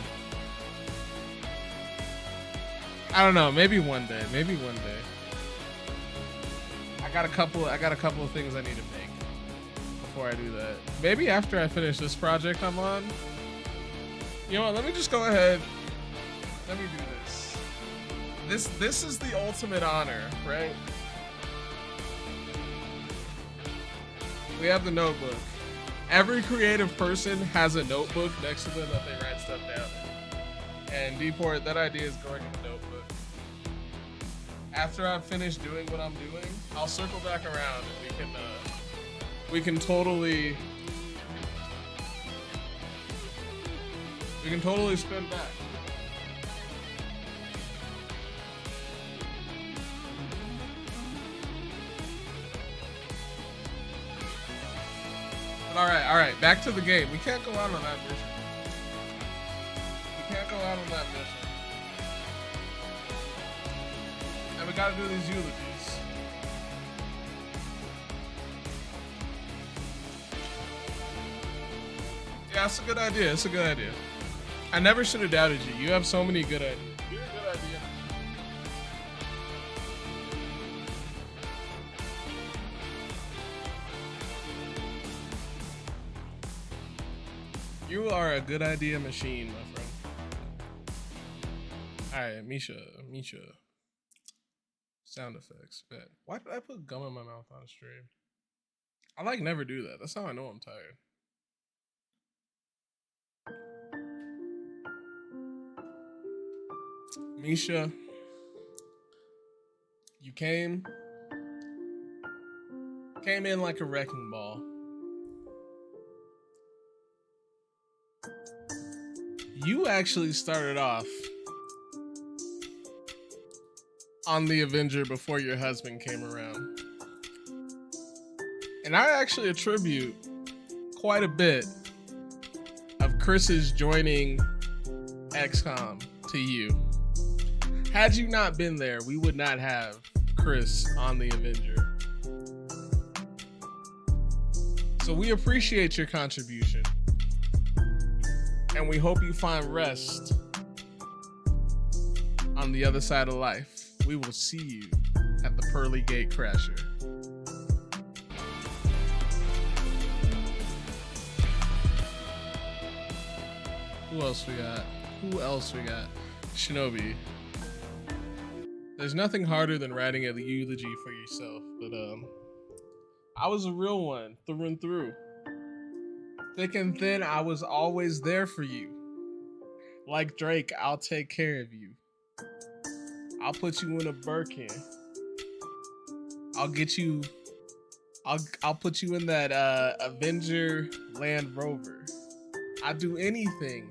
[SPEAKER 1] I don't know. Maybe one day. Maybe one day. I got a couple of things I need to make before I do that. Maybe after I finish this project I'm on. You know what? Let me just go ahead. Let me do this. This is the ultimate honor, right? We have the notebook. Every creative person has a notebook next to them that they write stuff down in. And Deport, that idea is going in the notebook. After I've finished doing what I'm doing, I'll circle back around and we can totally spin back. But all right, back to the game. We can't go out on that mission. We can't go out on that mission. And we gotta do these eulogies. Yeah, it's a good idea. It's a good idea. I never should have doubted you. You have so many good ideas. You're a good idea. You are a good idea machine, my friend. Alright, Misha. Sound effects. Bet. Why did I put gum in my mouth on stream? I like never do that. That's how I know I'm tired. Misha, you came in like a wrecking ball. you actually started off on the Avenger before your husband came around. And I actually attribute quite a bit of Chris's joining XCOM to you. Had you not been there, we would not have Chris on the Avenger. So we appreciate your contribution. And we hope you find rest on the other side of life. We will see you at the Pearly Gate Crasher. Who else we got? Shinobi. There's nothing harder than writing a eulogy for yourself, but I was a real one through and through. Thick and thin, I was always there for you. Like Drake, I'll take care of you. I'll put you in a Birkin. I'll put you in that Avenger Land Rover. I do anything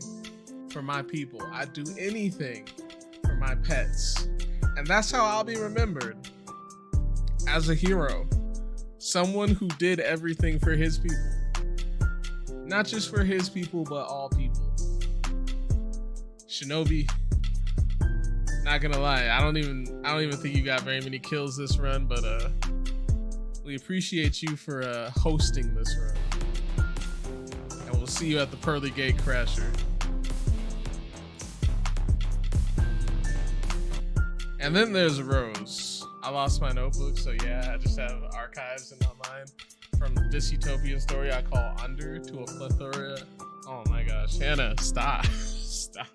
[SPEAKER 1] for my people. I do anything for my pets. And that's how I'll be remembered. As a hero. Someone who did everything for his people. Not just for his people, but all people. Shinobi, not gonna lie, I don't even think you got very many kills this run, but we appreciate you for hosting this run. And we'll see you at the Pearly Gate Crasher. And then there's Rose. I lost my notebook, so yeah, I just have archives in my mind from this utopian story I call Under to a plethora. Oh my gosh, Hannah, stop. Stop.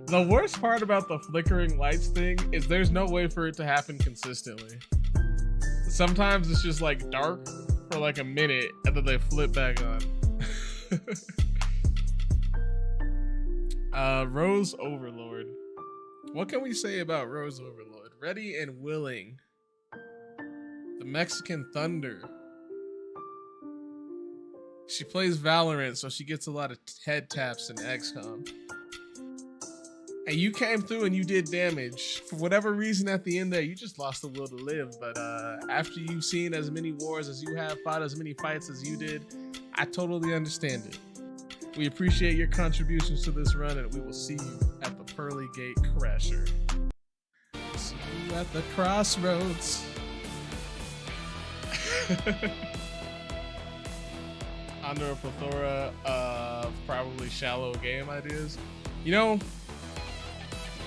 [SPEAKER 1] The worst part about the flickering lights thing is there's no way for it to happen consistently. Sometimes it's just like dark for like a minute and then they flip back on. Rose Overlord. What can we say about Rose Overlord? Ready and willing. The Mexican Thunder. She plays Valorant, so she gets a lot of head taps in XCOM. And you came through and you did damage. For whatever reason at the end there, you just lost the will to live. But after you've seen as many wars as you have, fought as many fights as you did, I totally understand it. We appreciate your contributions to this run, and we will see you at the Pearly Gate Crasher. See you at the crossroads. Under a plethora of probably shallow game ideas. You know,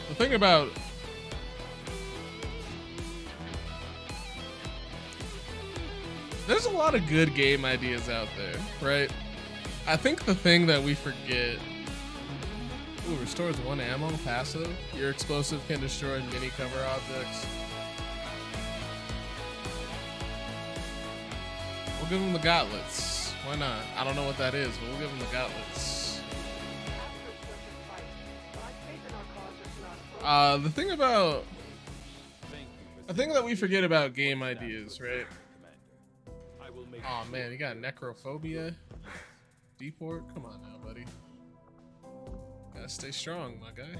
[SPEAKER 1] the thing about there's a lot of good game ideas out there, right? I think the thing that we forget. Ooh, restores 1 ammo passive. Your explosive can destroy many cover objects. We'll give them the gauntlets. Why not? I don't know what that is, but we'll give them the gauntlets. The thing that we forget about game ideas, right? Oh man, you got necrophobia. Deport? Come on now, buddy. Gotta stay strong, my guy.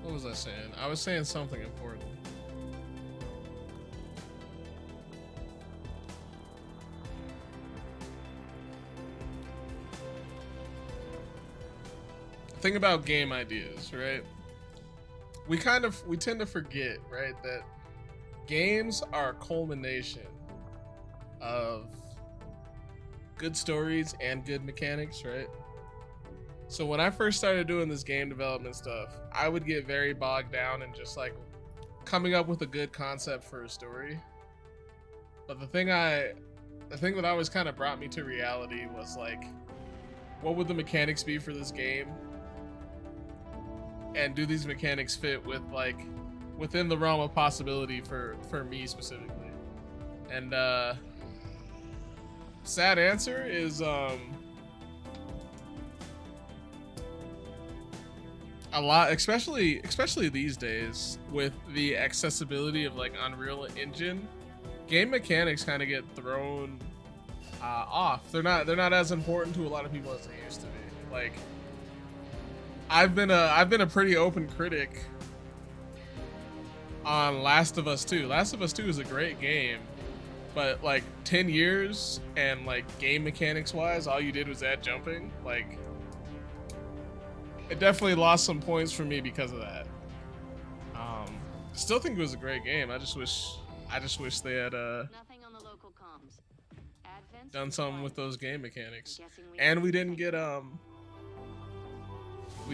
[SPEAKER 1] What was I saying? I was saying something important. Thing about game ideas, right? We tend to forget, right, that games are a culmination of good stories and good mechanics, right? So when I first started doing this game development stuff, I would get very bogged down in just like coming up with a good concept for a story. But the thing that always kind of brought me to reality was like, what would the mechanics be for this game? And do these mechanics fit with like within the realm of possibility for me specifically? And sad answer is a lot, especially these days with the accessibility of like Unreal Engine game mechanics kind of get thrown off. They're not as important to a lot of people as they used to be. Like, I've been a pretty open critic on Last of Us 2. Last of Us 2 is a great game, but like 10 years and like game mechanics wise, all you did was add jumping. Like, it definitely lost some points for me because of that. Still think it was a great game. I just wish they had
[SPEAKER 2] Nothing on the local comms. Advent's
[SPEAKER 1] done something with those game mechanics.
[SPEAKER 2] Guessing we
[SPEAKER 1] And
[SPEAKER 2] have
[SPEAKER 1] we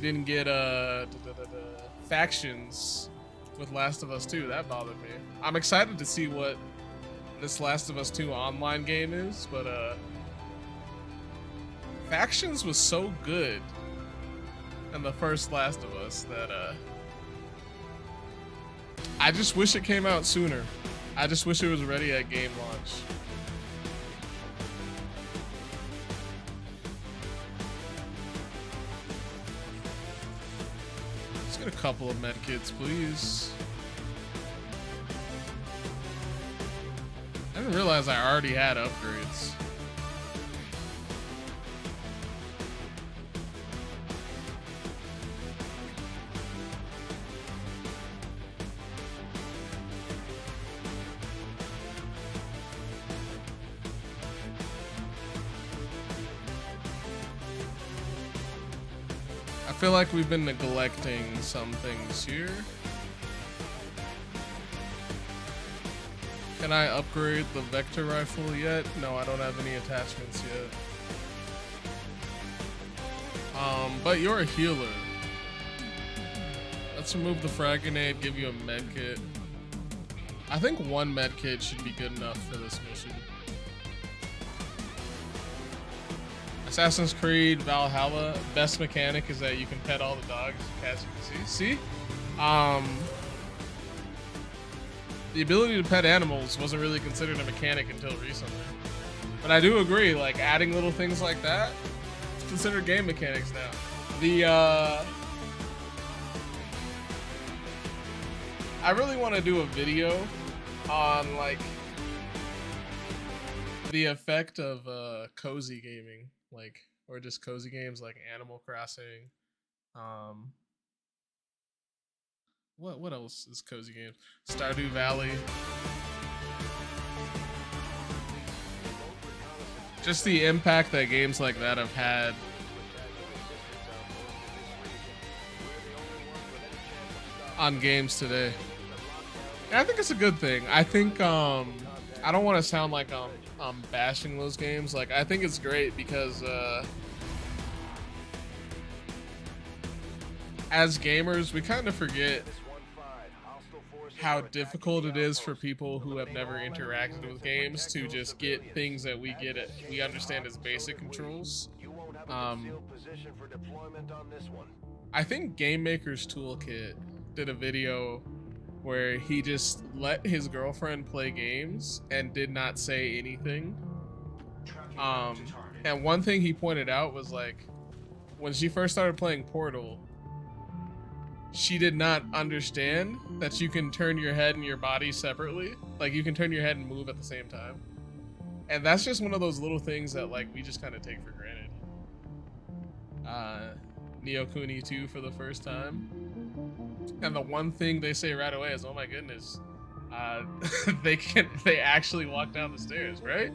[SPEAKER 1] didn't get factions with Last of Us 2. That bothered me. I'm excited to see what this Last of Us 2 online game is, but factions was so good in the first Last of Us that I just wish it came out sooner. I just wish it was ready at game launch. Let's get a couple of medkits, please. I didn't realize I already had upgrades. I feel like we've been neglecting some things here. Can I upgrade the vector rifle yet? No, I don't have any attachments yet. But you're a healer. Let's remove the frag grenade, give you a med kit. I think one med kit should be good enough for this mission. Assassin's Creed Valhalla, best mechanic is that you can pet all the dogs, as you can see. The ability to pet animals wasn't really considered a mechanic until recently. But I do agree, like adding little things like that, it's considered game mechanics now. I really want to do a video on like the effect of cozy gaming. Like, or just cozy games like Animal Crossing. What else is cozy games? Stardew Valley. Just the impact that games like that have had. On games today. And I think it's a good thing. I think I don't want to sound like I'm bashing those games. Like, I think it's great because as gamers, we kind of forget how difficult it is for people who have never interacted with games to just get things that we understand as basic controls. I think Game Maker's Toolkit did a video where he just let his girlfriend play games and did not say anything. And one thing he pointed out was like, when she first started playing Portal, she did not understand that you can turn your head and your body separately. Like, you can turn your head and move at the same time. And that's just one of those little things that like we just kind of take for granted. Neo Kuni 2 for the first time. And the one thing they say right away is, oh my goodness, they actually walk down the stairs, right?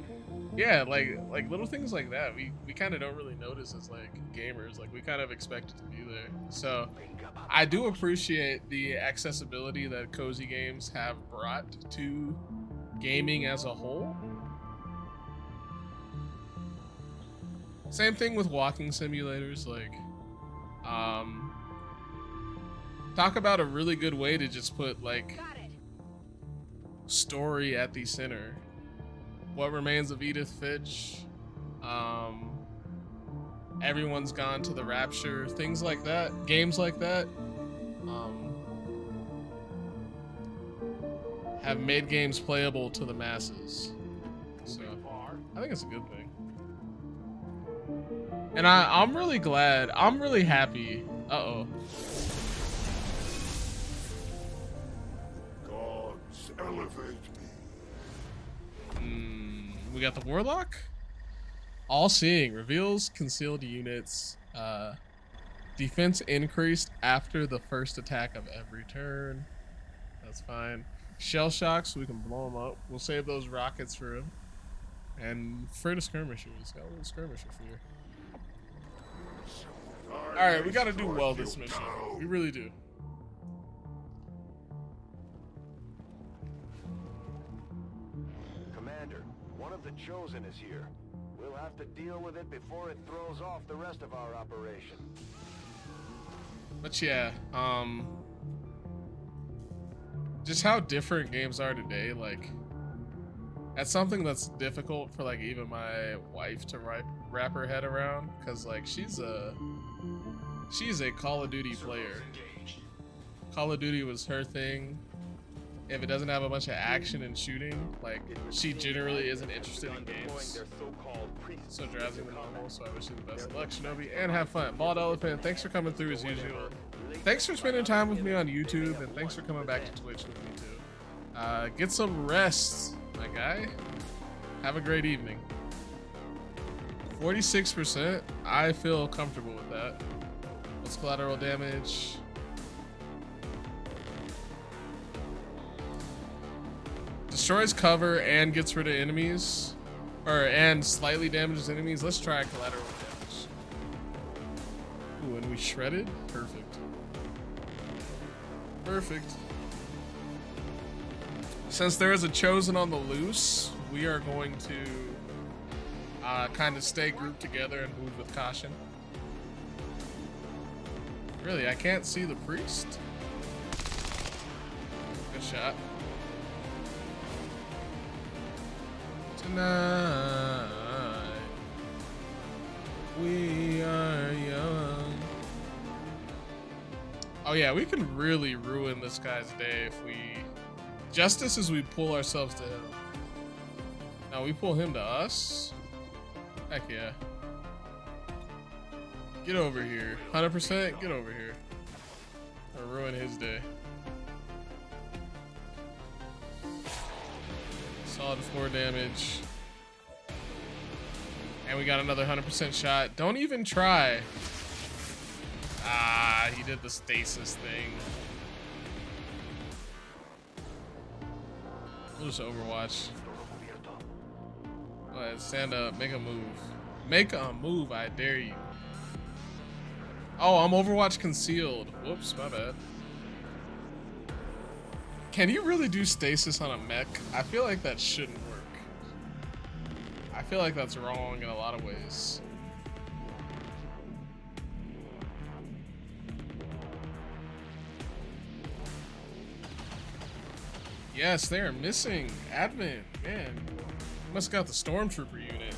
[SPEAKER 1] Yeah, like little things like that we kind of don't really notice as like gamers. Like, we kind of expect it to be there. So I do appreciate the accessibility that cozy games have brought to gaming as a whole. Same thing with walking simulators. Like, talk about a really good way to just put like story at the center. What Remains of Edith Finch, Everyone's Gone to the Rapture, things like that, games like that, have made games playable to the masses. So I think it's a good thing. And I'm really glad, I'm really happy. Uh-oh.
[SPEAKER 9] Gods elevate me.
[SPEAKER 1] We got the Warlock. All seeing reveals concealed units. Defense increased after the first attack of every turn. That's fine. Shell shock, so we can blow them up. We'll save those rockets for him. And afraid of skirmishers. Got a little skirmisher fear. Alright, we gotta do well this mission. We really do.
[SPEAKER 4] Commander, one of the Chosen is here. We'll have to deal with it before it throws off the rest of our operation.
[SPEAKER 1] But yeah, just how different games are today, like, that's something that's difficult for, like, even my wife to wrap her head around, because, like, she's a Call of Duty player. Call of Duty was her thing. If it doesn't have a bunch of action and shooting, like, she generally isn't interested in games. So drives me normal, so I wish you the best of luck, Shinobi, and have fun. Bald Elephant, thanks for coming through as usual. Thanks for spending time with me on YouTube, and thanks for coming back to Twitch with me too. Get some rest, my guy. Have a great evening. 46%, I feel comfortable with that. What's collateral damage? Destroys cover and gets rid of enemies, and slightly damages enemies. Let's try collateral damage. Ooh, and we shredded? Perfect. Perfect. Since there is a Chosen on the loose, we are going to kind of stay grouped together and move with caution. Really, I can't see the priest. Good shot. Tonight, we are young. Oh yeah, we can really ruin this guy's day if we... Justice is we pull ourselves to him. Now we pull him to us? Heck yeah. Get over here. 100%, get over here. Or ruin his day. Solid 4 damage. And we got another 100% shot. Don't even try. Ah, he did the stasis thing. We'll just Overwatch. Go ahead, stand up, make a move. Make a move, I dare you. Oh, I'm Overwatch concealed. Whoops, my bad. Can you really do stasis on a mech? I feel like that shouldn't work. I feel like that's wrong in a lot of ways. Yes, they are missing Advent. Man, must have got the Stormtrooper unit.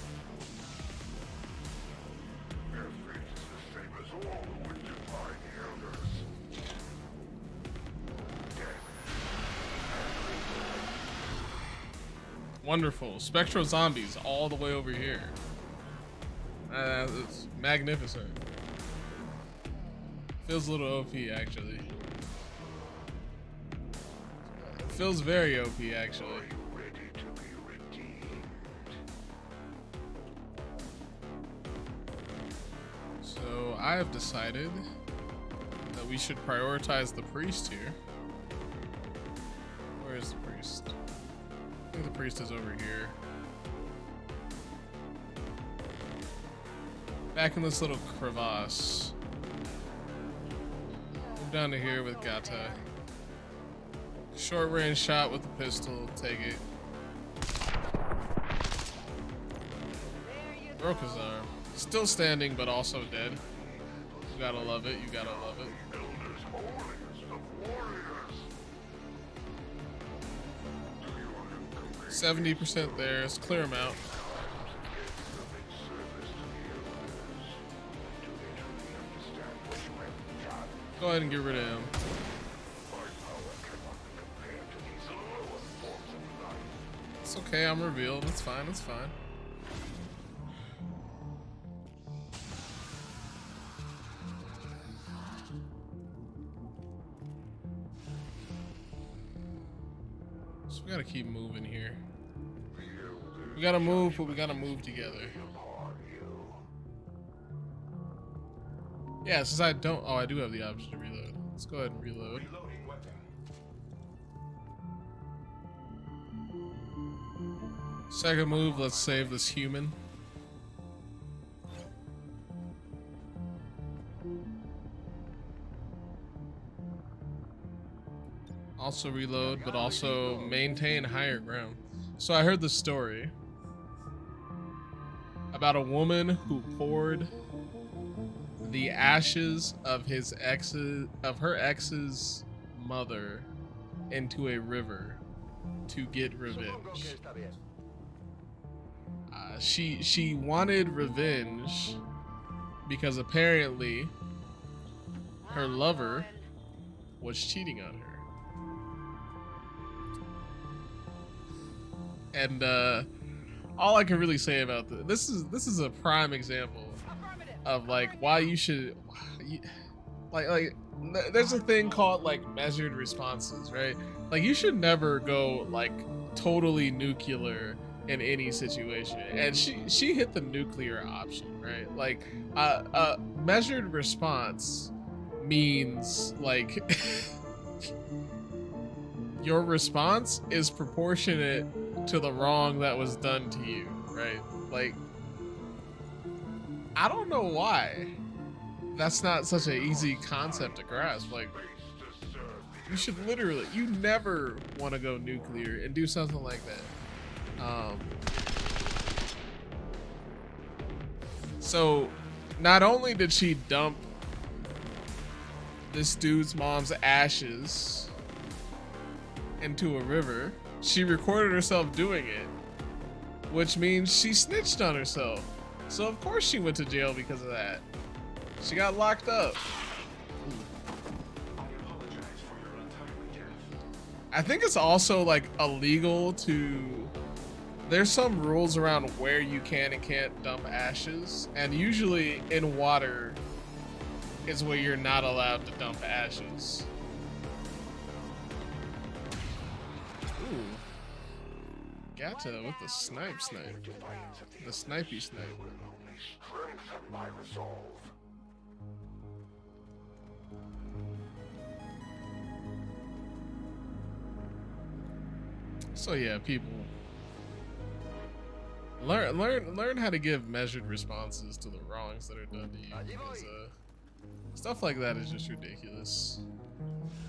[SPEAKER 1] Wonderful. Spectral zombies all the way over here. It's magnificent. Feels a little OP actually. Feels very OP actually. So I have decided that we should prioritize the priest here. Where is the priest? I think the priest is over here. Back in this little crevasse. Move down to here with Gata. Short range shot with the pistol. Take it. Broke his arm. Still standing, but also dead. You gotta love it. You gotta love it. 70% there. Let's clear him out. Go ahead and get rid of him. It's okay, I'm revealed. It's fine, it's fine. So we gotta keep moving here. We gotta move, but we gotta move together. Yeah, since I don't. Oh, I do have the option to reload. Let's go ahead and reload. Second move, let's save this human. Also reload, but also maintain higher ground. So I heard the story about a woman who poured the ashes of her ex's mother into a river to get revenge. She wanted revenge because apparently her lover was cheating on her. And all I can really say about this is a prime example of like why you should like there's a thing called like measured responses, right? Like you should never go like totally nuclear in any situation, and she hit the nuclear option, right? Like measured response means like your response is proportionate to the wrong that was done to you, right? Like, I don't know why that's not such an easy concept to grasp. Like, you should literally, you never want to go nuclear and do something like that. So, not only did she dump this dude's mom's ashes into a river, she recorded herself doing it, which means she snitched on herself. So of course she went to jail because of that. She got locked up. I think it's also like illegal to, there's some rules around where you can and can't dump ashes, and usually in water is where you're not allowed to dump ashes. Ooh. Gata with the snipe. The snipey snipe. So yeah, people. Learn how to give measured responses to the wrongs that are done to you, because stuff like that is just ridiculous.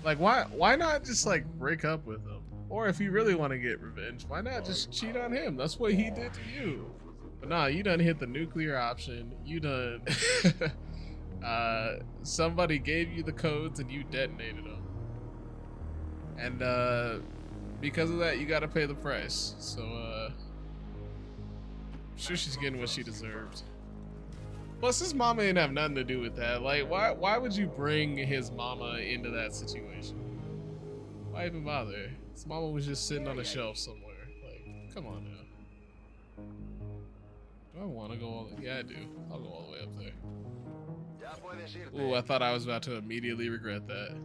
[SPEAKER 1] Like why not just like break up with them? Or if you really want to get revenge, why not just cheat on him? That's what he did to you. But nah, you done hit the nuclear option. You done somebody gave you the codes and you detonated them. And because of that, you gotta pay the price. So I'm sure she's getting what she deserved. Plus, his mama didn't have nothing to do with that. Like, why would you bring his mama into that situation? Why even bother? His mama was just sitting on a shelf somewhere. Like, come on now. Do I want to go all the way? Yeah, I do. I'll go all the way up there. Ooh, I thought I was about to immediately regret that.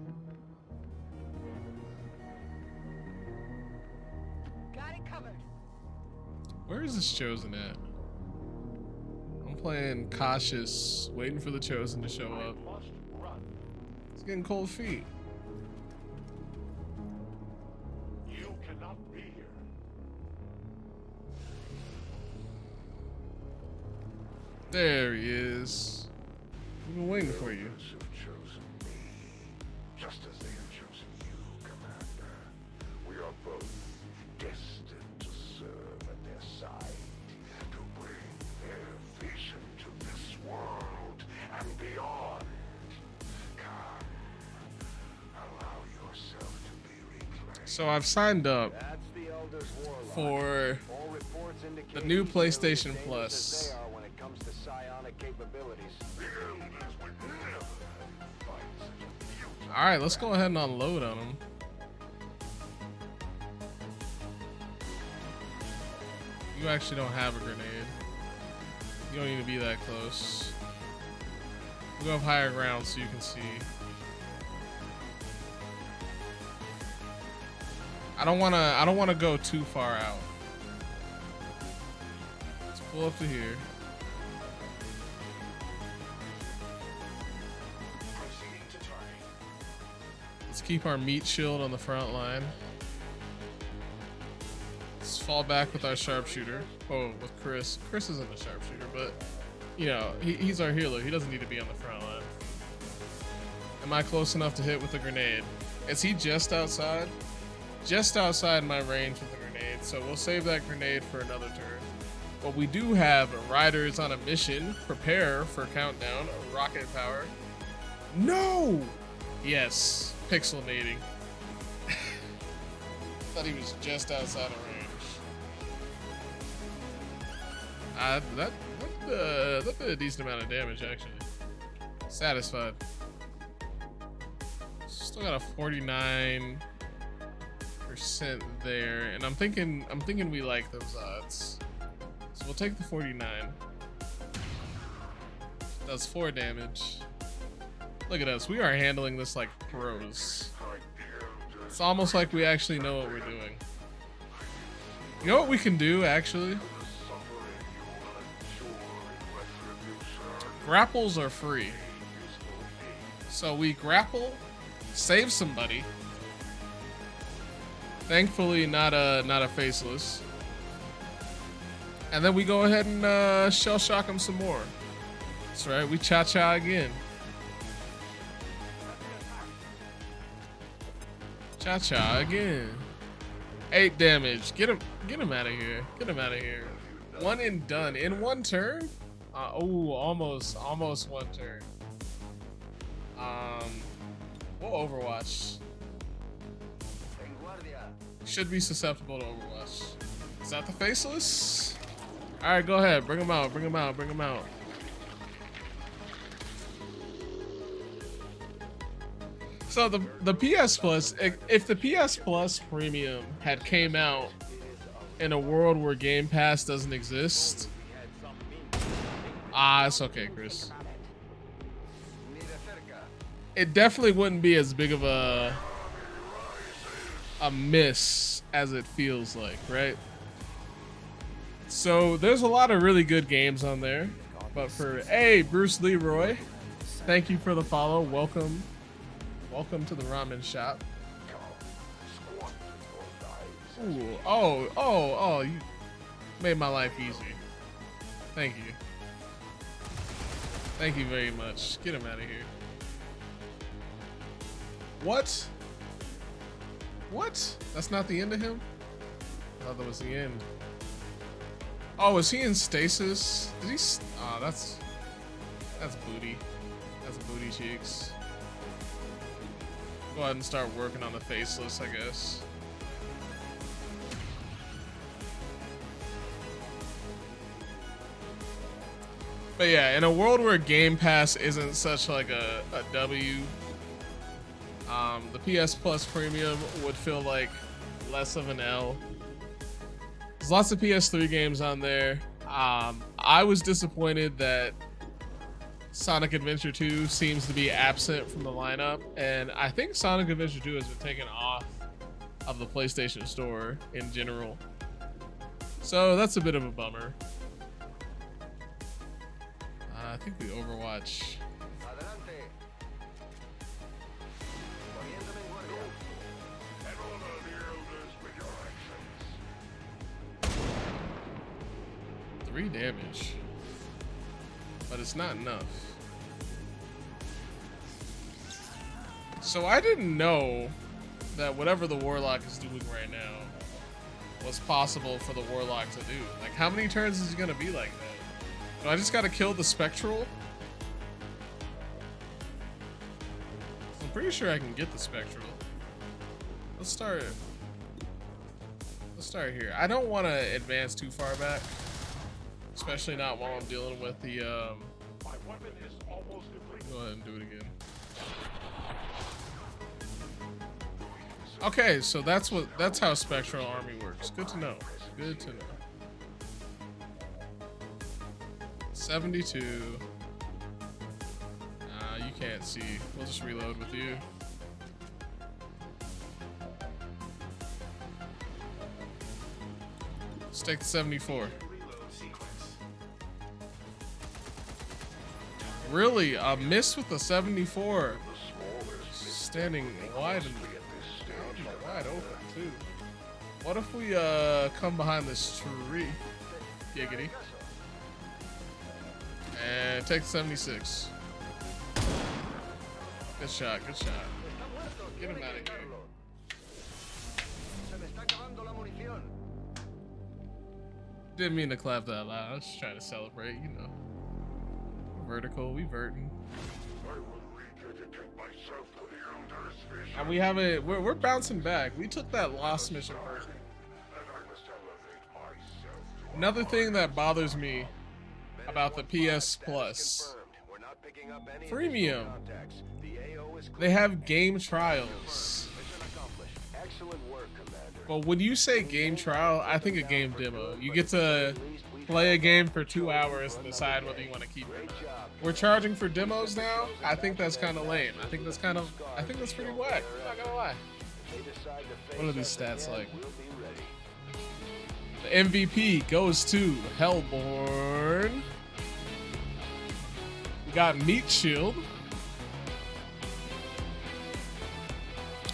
[SPEAKER 3] Got it covered.
[SPEAKER 1] Where is this Chosen at? I'm playing cautious, waiting for the Chosen to show up. It's getting cold feet.
[SPEAKER 9] You cannot be here.
[SPEAKER 1] There he is. We've been waiting for you.
[SPEAKER 9] Just as they have chosen you, Commander. We are both destined to serve at their side, to bring their vision to this world and beyond. Come, allow yourself to be reclaimed.
[SPEAKER 1] So I've signed up for the new PlayStation Plus. Alright, let's go ahead and unload on them. You actually don't have a grenade. You don't need to be that close. We'll go up higher ground so you can see. I don't wanna go too far out. pull up to here. Let's keep our meat shield on the front line. Let's fall back with our sharpshooter. Oh, with Chris. Chris isn't a sharpshooter, but you know, he's our healer. He doesn't need to be on the front line. Am I close enough to hit with a grenade? Is he just outside? Just outside my range with a grenade, so we'll save that grenade for another turn. But we do have riders on a mission. Prepare for countdown. Rocket power. No! Yes. Pixelmating. Thought he was just outside of range. That did a decent amount of damage, actually. Satisfied. Still got a 49% there, and I'm thinking we like those odds. So we'll take the 49. Does 4 damage. Look at us. We are handling this like pros. It's almost like we actually know what we're doing. You know what we can do, actually? Grapples are free. So we grapple, save somebody. Thankfully, not a faceless. And then we go ahead and shell shock him some more. That's right, we cha-cha again. Cha-cha again. 8 damage. Get him out of here. Get him out of here. 1 and done in 1 turn. Oh, almost 1 turn. We'll Overwatch. Should be susceptible to Overwatch. Is that the faceless? All right, go ahead. Bring him out. Bring him out. Bring him out. So the PS Plus, if the PS Plus Premium had came out in a world where Game Pass doesn't exist, it's okay, Chris. It definitely wouldn't be as big of a miss as it feels like, right? So there's a lot of really good games on there, but hey, Bruce Leroy, thank you for the follow. Welcome to the ramen shop. Ooh, oh, you made my life easy. Thank you. Thank you very much. Get him out of here. What? What? That's not the end of him? I thought that was the end. Oh, is he in stasis? Did he? Oh, that's booty. That's booty cheeks. Go ahead and start working on the faceless, I guess. But yeah, in a world where Game Pass isn't such like a W, the PS Plus Premium would feel like less of an L. There's lots of PS3 games on there. I was disappointed that Sonic Adventure 2 seems to be absent from the lineup, and I think Sonic Adventure 2 has been taken off of the PlayStation Store in general. So that's a bit of a bummer. I think we Overwatch. 3 damage. But it's not enough. So I didn't know that whatever the Warlock is doing right now was possible for the Warlock to do. Like, how many turns is it gonna be like that? Do I just gotta kill the Spectral? I'm pretty sure I can get the Spectral. Let's start here. I don't want to advance too far back, especially not while I'm dealing with the go ahead and do it again. Okay, so that's how Spectral Army works. Good to know. Good to know. 72. You can't see. We'll just reload with you. Let's take the 74. Really, a miss with the 74. Standing wide and wide open too. What if we come behind this tree? Giggity. And take the 76. Good shot, good shot. Get him out of here. Didn't mean to clap that loud. I was just trying to celebrate, you know. Vertical, we verting. And we haven't, we're bouncing back. We took that lost mission first. Another thing that bothers me about the PS Plus Premium, they have game trials. But when you say game trial, I think a game demo. You get to play a game for 2 hours and decide whether you want to keep it or not. We're charging for demos now. I think that's kind of lame. I think that's pretty whack. I'm not gonna lie. What are these stats like? The MVP goes to Hellborn. We got Meat Shield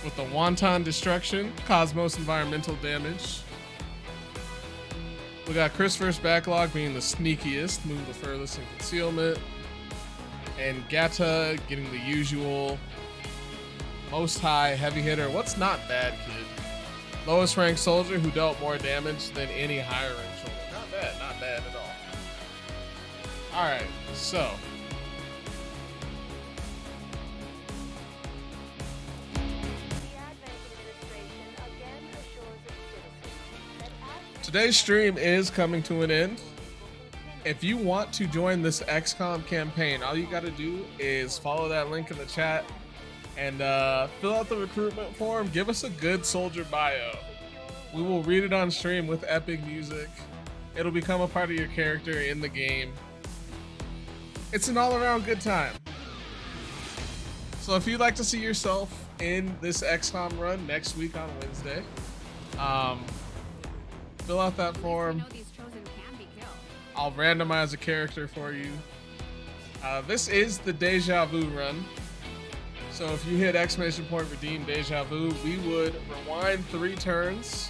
[SPEAKER 1] with the Wanton Destruction, Cosmos Environmental Damage. We got Christopher's Backlog being the sneakiest, move the furthest in concealment. And Gata getting the usual most high heavy hitter. What's not bad, kid? Lowest ranked soldier who dealt more damage than any higher ranked soldier. Not bad at all. Alright, so. Today's stream is coming to an end. If you want to join this XCOM campaign, all you got to do is follow that link in the chat and fill out the recruitment form. Give us a good soldier bio. We will read it on stream with epic music. It'll become a part of your character in the game. It's an all-around good time. So if you'd like to see yourself in this XCOM run next week on Wednesday, fill out that form. I'll randomize a character for you. This is the Deja Vu run. So if you hit exclamation point redeem Deja Vu, we would rewind 3 turns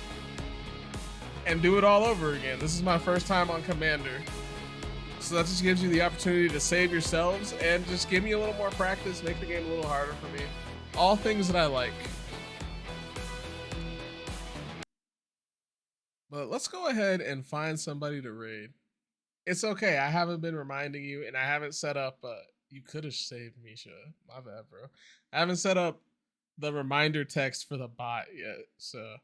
[SPEAKER 1] and do it all over again. This is my first time on Commander. So that just gives you the opportunity to save yourselves and just give me a little more practice, make the game a little harder for me. All things that I like. But let's go ahead and find somebody to raid. It's okay. I haven't been reminding you, and I haven't set up. You could have saved Misha. My bad, bro. I haven't set up the reminder text for the bot yet. So